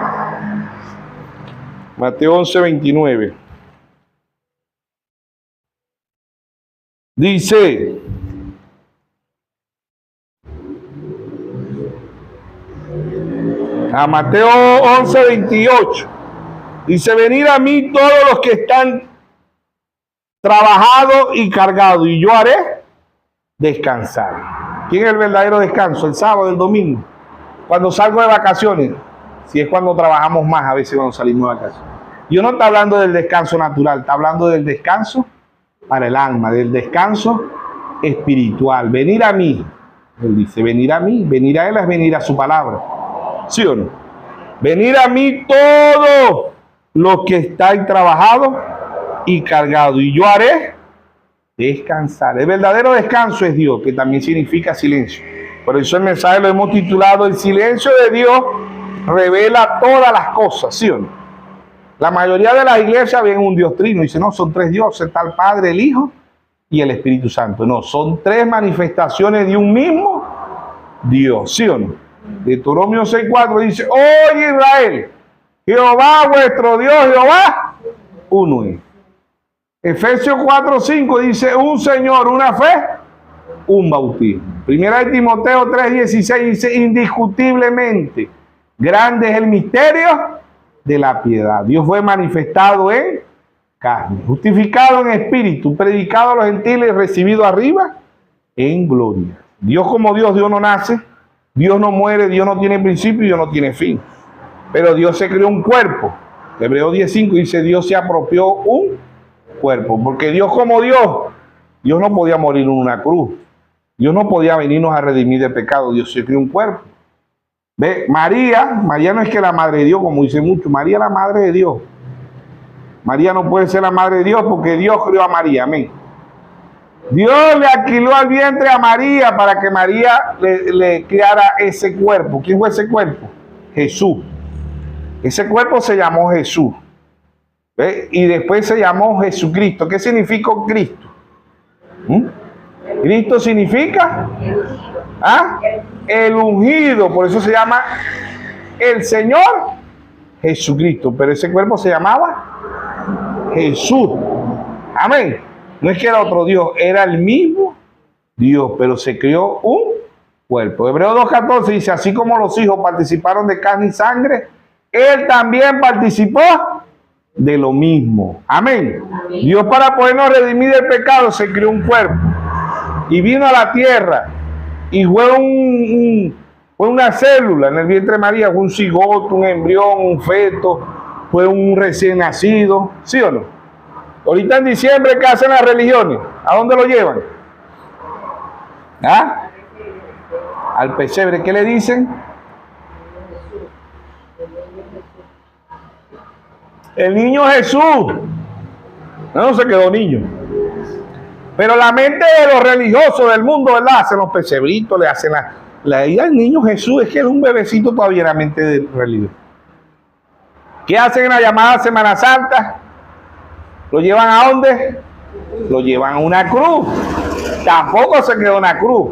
Mateo 11:29. Dice, a Mateo 11:28, dice, venid a mí todos los que están trabajados y cargados, y yo haré descansar. ¿Quién es el verdadero descanso? El sábado, el domingo. Cuando salgo de vacaciones, si es cuando trabajamos más, a veces cuando salimos de vacaciones. Yo no está hablando del descanso natural, está hablando del descanso para el alma, del descanso espiritual. Venir a mí, él dice, venir a mí, venir a él es venir a su palabra. ¿Sí o no? Venir a mí todos los que están trabajados y cargados, y yo haré descansar. El verdadero descanso es Dios, que también significa silencio. Por eso el mensaje lo hemos titulado, el silencio de Dios revela todas las cosas, ¿sí o no? La mayoría de las iglesias ven un Dios trino y dicen, no, son 3 dioses, está el Padre, el Hijo y el Espíritu Santo. No, son 3 manifestaciones de un mismo Dios, ¿sí o no? Deuteronomio 6:4 dice, oye Israel, Jehová vuestro Dios, Jehová, uno es. Efesios 4:5 dice, un Señor, una fe un bautismo. Primera de Timoteo 3:16 dice, indiscutiblemente, grande es el misterio de la piedad. Dios fue manifestado en carne, justificado en espíritu, predicado a los gentiles, recibido arriba en gloria. Dios como Dios no nace, Dios no muere, Dios no tiene principio y Dios no tiene fin. Pero Dios se creó un cuerpo. Hebreos 10:5 dice, Dios se apropió un cuerpo. Porque Dios como Dios no podía morir en una cruz. Dios no podía venirnos a redimir del pecado. Dios se creó un cuerpo. ¿Ve? María no es que la madre de Dios, como dice mucho. María es la madre de Dios. María no puede ser la madre de Dios porque Dios creó a María. Amén. Dios le alquiló al vientre a María para que María le creara ese cuerpo. ¿Quién fue ese cuerpo? Jesús. Ese cuerpo se llamó Jesús. ¿Ve? Y después se llamó Jesucristo. ¿Qué significa Cristo? Cristo significa el ungido. Por eso se llama el Señor Jesucristo. Pero ese cuerpo se llamaba Jesús. Amén. No es que era otro Dios, era el mismo Dios, pero se creó un cuerpo. Hebreos 2:14 dice, así como los hijos participaron de carne y sangre, Él también participó de lo mismo. Amén. Dios, para podernos redimir del pecado, se creó un cuerpo y vino a la tierra y fue una célula en el vientre de María, fue un cigoto, un embrión, un feto, fue un recién nacido. ¿Sí o no? Ahorita en diciembre, ¿qué hacen las religiones? ¿A dónde lo llevan? Al pesebre. ¿Qué le dicen? El niño Jesús. No se quedó niño. Pero la mente de los religiosos del mundo, ¿verdad? Hacen los pesebritos, le hacen la idea del niño Jesús es que es un bebecito todavía en la mente del religioso. ¿Qué hacen en la llamada Semana Santa? ¿Lo llevan a dónde? Lo llevan a una cruz. Tampoco se quedó en una cruz.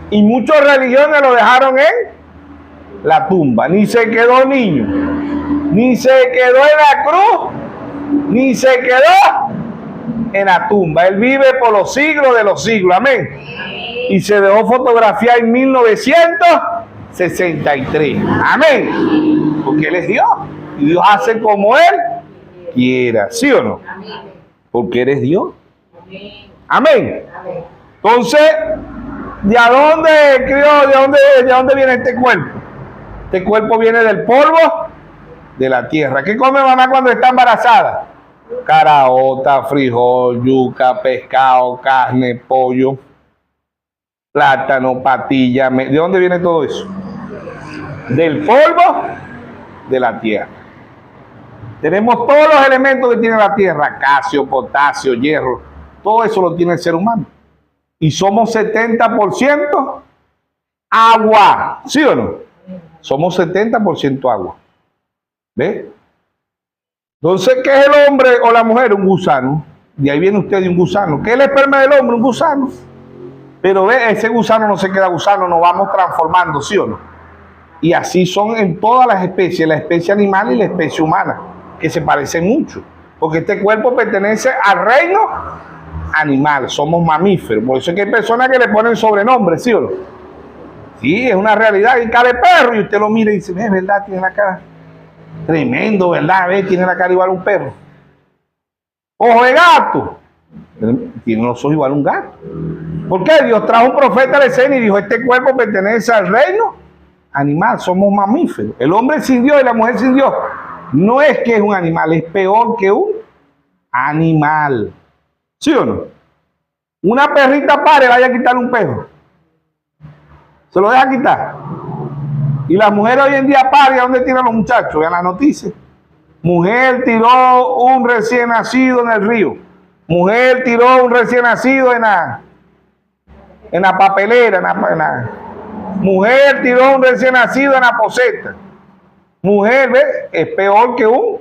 Y muchas religiones lo dejaron en la tumba. Ni se quedó niño, ni se quedó en la cruz, ni se quedó en la tumba. Él vive por los siglos de los siglos. Amén. Y se dejó fotografiar en 1963. Amén. Porque Él es Dios. Y Dios hace como Él quiera. ¿Sí o no? Porque eres Dios. Amén. Entonces, ¿de dónde crió? ¿De dónde viene este cuerpo? Este cuerpo viene del polvo de la tierra. ¿Qué come mamá cuando está embarazada? Caraota, frijol, yuca, pescado, carne, pollo, plátano, patilla. ¿De dónde viene todo eso? Del polvo de la tierra. Tenemos todos los elementos que tiene la tierra, calcio, potasio, hierro, todo eso lo tiene el ser humano. Y somos 70% agua, ¿sí o no? Somos 70% agua. ¿Ve? Entonces, ¿qué es el hombre o la mujer? Un gusano. De ahí viene usted de un gusano. ¿Qué es el esperma del hombre? Un gusano. Pero ve, ese gusano no se queda gusano, nos vamos transformando, ¿sí o no? Y así son en todas las especies, la especie animal y la especie humana, que se parecen mucho, porque este cuerpo pertenece al reino animal, somos mamíferos. Por eso es que hay personas que le ponen sobrenombres, ¿sí o no? Sí, es una realidad. Y cara de perro, y usted lo mira y dice, es verdad, tiene la cara tremendo, ¿verdad? Ve, tiene la cara igual a un perro. Ojo de gato, tiene los ojos igual a un gato. ¿Por qué? Dios trajo un profeta a la escena y dijo, este cuerpo pertenece al reino animal, somos mamíferos. El hombre sin Dios y la mujer sin Dios no es que es un animal, es peor que un animal. ¿Sí o no? Una perrita pare, vaya a quitarle un perro. Se lo deja quitar. Y las mujeres hoy en día paren, ¿a dónde tiran los muchachos? Vean las noticias. Mujer tiró un recién nacido en el río. Mujer tiró un recién nacido en la papelera. Mujer tiró un recién nacido en la poseta. Mujer, ¿ve? Es peor que un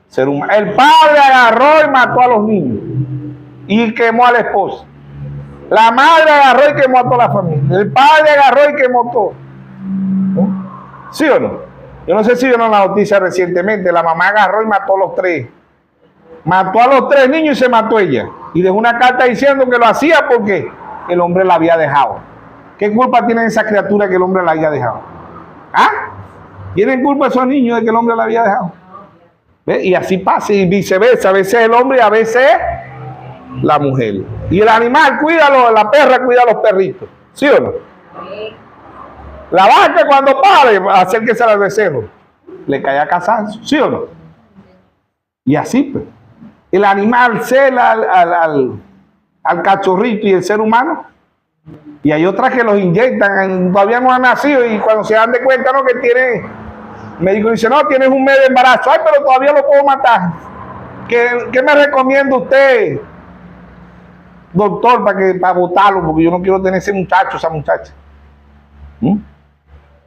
ser humano. El padre agarró y mató a los niños y quemó a la esposa. La madre agarró y quemó a toda la familia. El padre agarró y quemó todo. ¿Sí o no? Yo no sé si vieron la noticia recientemente. La mamá agarró y mató a los tres. Mató a los tres niños y se mató ella. Y dejó una carta diciendo que lo hacía porque que el hombre la había dejado. ¿Qué culpa tiene esa criatura que el hombre la haya dejado? ¿Ah? ¿Tienen culpa esos niños de que el hombre la había dejado? ¿Ve? Y así pasa, y viceversa. A veces el hombre y a veces la mujer. Y el animal, cuídalo, la perra cuida a los perritos. ¿Sí o no? La vaca cuando pare, acérquese al becerro. Le cae a cansancio. ¿Sí o no? Y así, pues. El animal cela al cachorrito y el ser humano. Y hay otras que los inyectan, todavía no han nacido y cuando se dan de cuenta, ¿no? Que tiene, el médico dice, no, tienes un mes de embarazo, ay, pero todavía lo puedo matar. ¿Qué me recomienda usted, doctor, para botarlo? Porque yo no quiero tener ese muchacho, esa muchacha.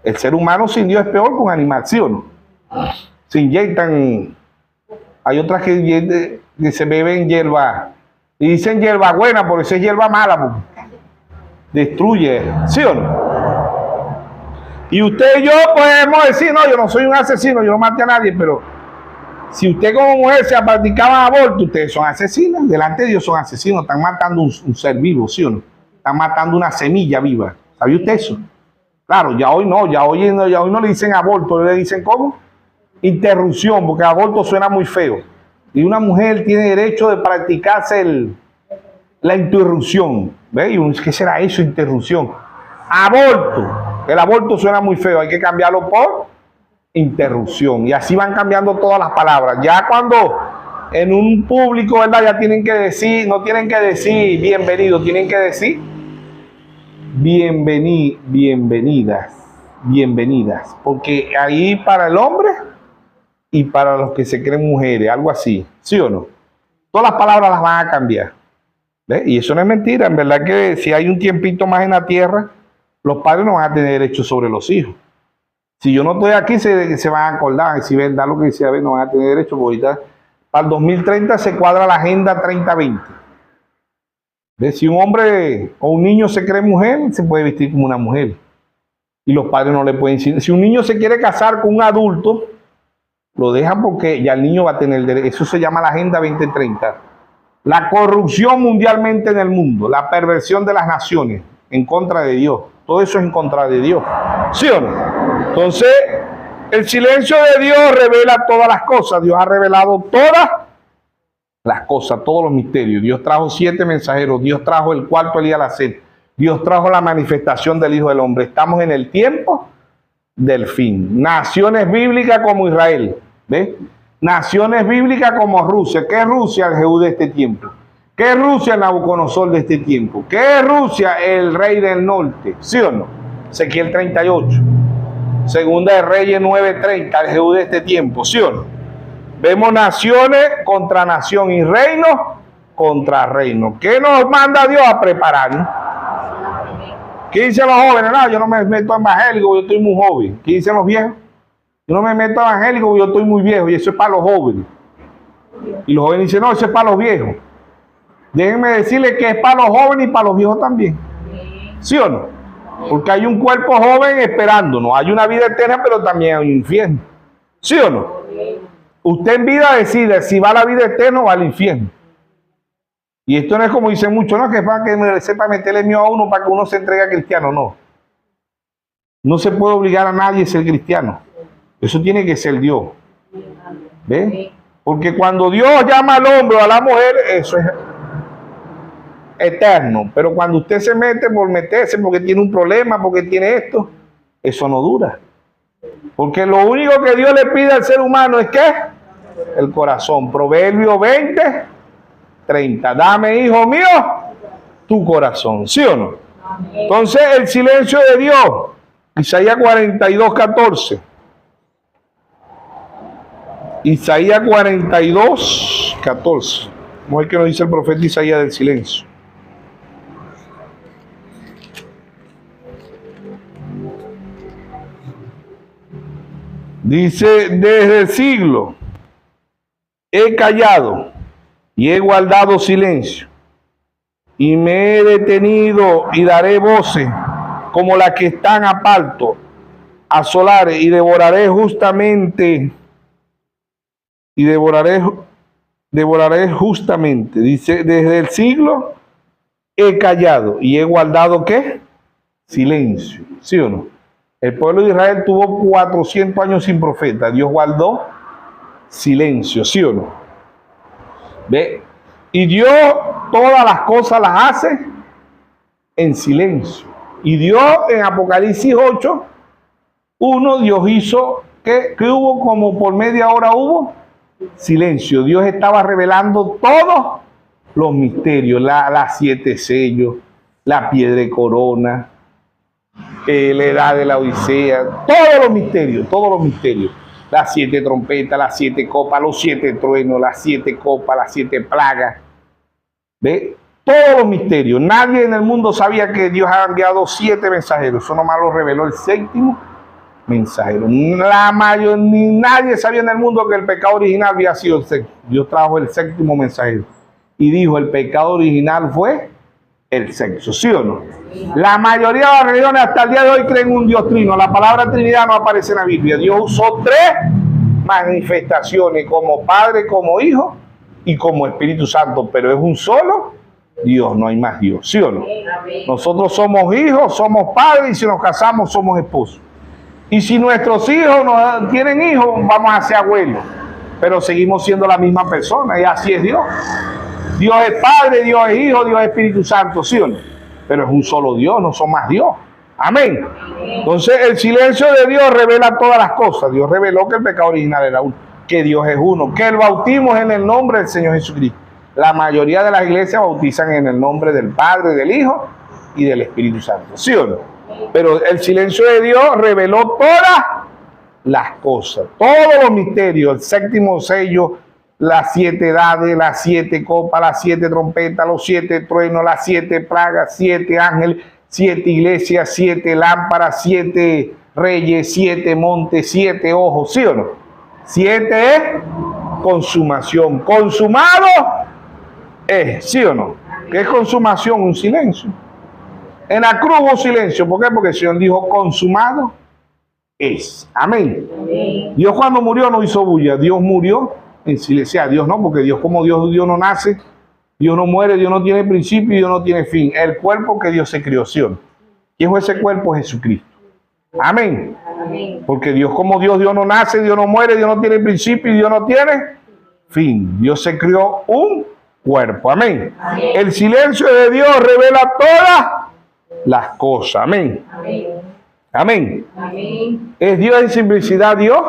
El ser humano sin Dios es peor que un animal, ¿sí o no? Se inyectan, hay otras que se beben hierba, y dicen hierba buena, porque esa es hierba mala, porque destruye, ¿sí o no? Y usted y yo podemos decir, no, yo no soy un asesino, yo no maté a nadie, pero si usted como mujer se practicaba aborto, ustedes son asesinos, delante de Dios son asesinos, están matando un ser vivo, ¿sí o no? Están matando una semilla viva, ¿sabía usted eso? Claro, ya hoy no le dicen aborto, le dicen ¿cómo? Interrupción, porque aborto suena muy feo. Y una mujer tiene derecho de practicarse la interrupción. ¿Ve? ¿Qué será eso, interrupción? Aborto. El aborto suena muy feo, hay que cambiarlo por interrupción. Y así van cambiando todas las palabras. Ya cuando en un público, ¿verdad? Ya tienen que decir, no tienen que decir bienvenido, tienen que decir bienvenidas. Porque ahí para el hombre y para los que se creen mujeres, algo así. ¿Sí o no? Todas las palabras las van a cambiar. ¿Ve? Y eso no es mentira, en verdad que si hay un tiempito más en la tierra, los padres no van a tener derecho sobre los hijos. Si yo no estoy aquí, se van a acordar, y si ven lo que dice, a ver, no van a tener derecho, porque ahorita para el 2030 se cuadra la agenda 30-20. Si un hombre o un niño se cree mujer, se puede vestir como una mujer. Y los padres no le pueden decir. Si un niño se quiere casar con un adulto, lo dejan porque ya el niño va a tener derecho. Eso se llama la agenda 2030. La corrupción mundialmente en el mundo, la perversión de las naciones en contra de Dios. Todo eso es en contra de Dios. ¿Sí o no? Entonces, el silencio de Dios revela todas las cosas. Dios ha revelado todas las cosas, todos los misterios. Dios trajo 7 mensajeros. Dios trajo el cuarto Elías la sed. Dios trajo la manifestación del Hijo del Hombre. Estamos en el tiempo del fin. Naciones bíblicas como Israel. ¿Ves? Naciones bíblicas como Rusia. ¿Qué es Rusia? El Jehú de este tiempo. ¿Qué es Rusia? Nabucodonosor de este tiempo. ¿Qué es Rusia? El rey del norte. ¿Sí o no? Ezequiel 38. Segunda de Reyes 9:30. El Jehú de este tiempo. ¿Sí o no? Vemos naciones contra nación y reino contra reino. ¿Qué nos manda Dios a prepararnos? ¿Qué dicen los jóvenes? No, yo no me meto a evangélico, yo estoy muy joven. ¿Qué dicen los viejos? Yo no me meto a evangélico, yo estoy muy viejo. Y eso es para los jóvenes. Y los jóvenes dicen, no, eso es para los viejos. Déjenme decirles que es para los jóvenes y para los viejos también. ¿Sí o no? Porque hay un cuerpo joven esperándonos. Hay una vida eterna, pero también hay un infierno. ¿Sí o no? Usted en vida decide si va a la vida eterna o va al infierno. Y esto no es como dicen muchos, no, que es para que sepa meterle miedo a uno para que uno se entregue a cristiano. No. No se puede obligar a nadie a ser cristiano. Eso tiene que ser Dios. ¿Ve? Porque cuando Dios llama al hombre o a la mujer, eso es eterno. Pero cuando usted se mete por meterse, porque tiene un problema, porque tiene esto, eso no dura. Porque lo único que Dios le pide al ser humano es ¿qué? El corazón. Proverbio 20:30. Dame, hijo mío, tu corazón. ¿Sí o no? Entonces, el silencio de Dios. Isaías 42:14. Isaías 42:14. Vamos a ver qué nos dice el profeta Isaías del silencio. Dice, desde el siglo he callado y he guardado silencio, y me he detenido y daré voces como las que están a parto, asolares, y devoraré justamente, devoraré justamente. Dice, desde el siglo he callado y he guardado, ¿qué? Silencio, ¿sí o no? El pueblo de Israel tuvo 400 años sin profeta. Dios guardó silencio, ¿sí o no? ¿Ve? Y Dios todas las cosas las hace en silencio. Y Dios en Apocalipsis 8, 1, Dios hizo, que hubo como por media hora hubo silencio. Dios estaba revelando todos los misterios, las 7 sellos, la piedra de corona, la edad de la Odisea, todos los misterios, las 7 trompetas, las 7 copas, los 7 truenos, las 7 copas, las 7 plagas, ¿ve? Todos los misterios. Nadie en el mundo sabía que Dios había enviado 7 mensajeros, eso nomás lo reveló el 7º mensajero. Nadie sabía en el mundo que el pecado original había sido el 7º. Dios trajo el 7º mensajero y dijo: el pecado original fue el sexo, ¿sí o no? La mayoría de las religiones hasta el día de hoy creen en un Dios trino. La palabra Trinidad no aparece en la Biblia. Dios usó 3 manifestaciones, como Padre, como Hijo y como Espíritu Santo, pero es un solo Dios, no hay más Dios, ¿sí o no? Nosotros somos hijos, somos padres, y si nos casamos somos esposos. Y si nuestros hijos no tienen hijos, vamos a ser abuelos, pero seguimos siendo la misma persona, y así es Dios. Dios es Padre, Dios es Hijo, Dios es Espíritu Santo, ¿sí o no? Pero es un solo Dios, no son más Dios. Amén. Entonces el silencio de Dios revela todas las cosas. Dios reveló que el pecado original era uno, que Dios es uno, que el bautismo es en el nombre del Señor Jesucristo. La mayoría de las iglesias bautizan en el nombre del Padre, del Hijo y del Espíritu Santo, ¿sí o no? Pero el silencio de Dios reveló todas las cosas, todos los misterios, el 7º sello, las 7 edades, las 7 copas, las 7 trompetas, los 7 truenos, las 7 plagas, 7 ángeles, 7 iglesias, 7 lámparas, 7 reyes, 7 montes, 7 ojos, ¿sí o no? 7 es consumación. Consumado es, ¿sí o no? ¿Qué es consumación? Un silencio. En la cruz hubo silencio. ¿Por qué? Porque el Señor dijo: consumado es. Amén. Amén. Dios cuando murió no hizo bulla. Dios murió en silencio. Dios no, porque Dios, como Dios no nace, Dios no muere, Dios no tiene principio y Dios no tiene fin. El cuerpo que Dios se creó, ¿sí o no? ¿Quién fue ese cuerpo? Jesucristo. Amén. Amén. Porque Dios, como Dios no nace, Dios no muere, Dios no tiene principio y Dios no tiene fin. Dios se creó un cuerpo. Amén. Amén. El silencio de Dios revela todas las cosas. Amén. Amén. Amén. Amén. Es Dios en simplicidad, Dios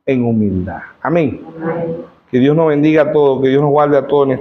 en humildad. Amén. Amén. Que Dios nos bendiga a todos, que Dios nos guarde a todos.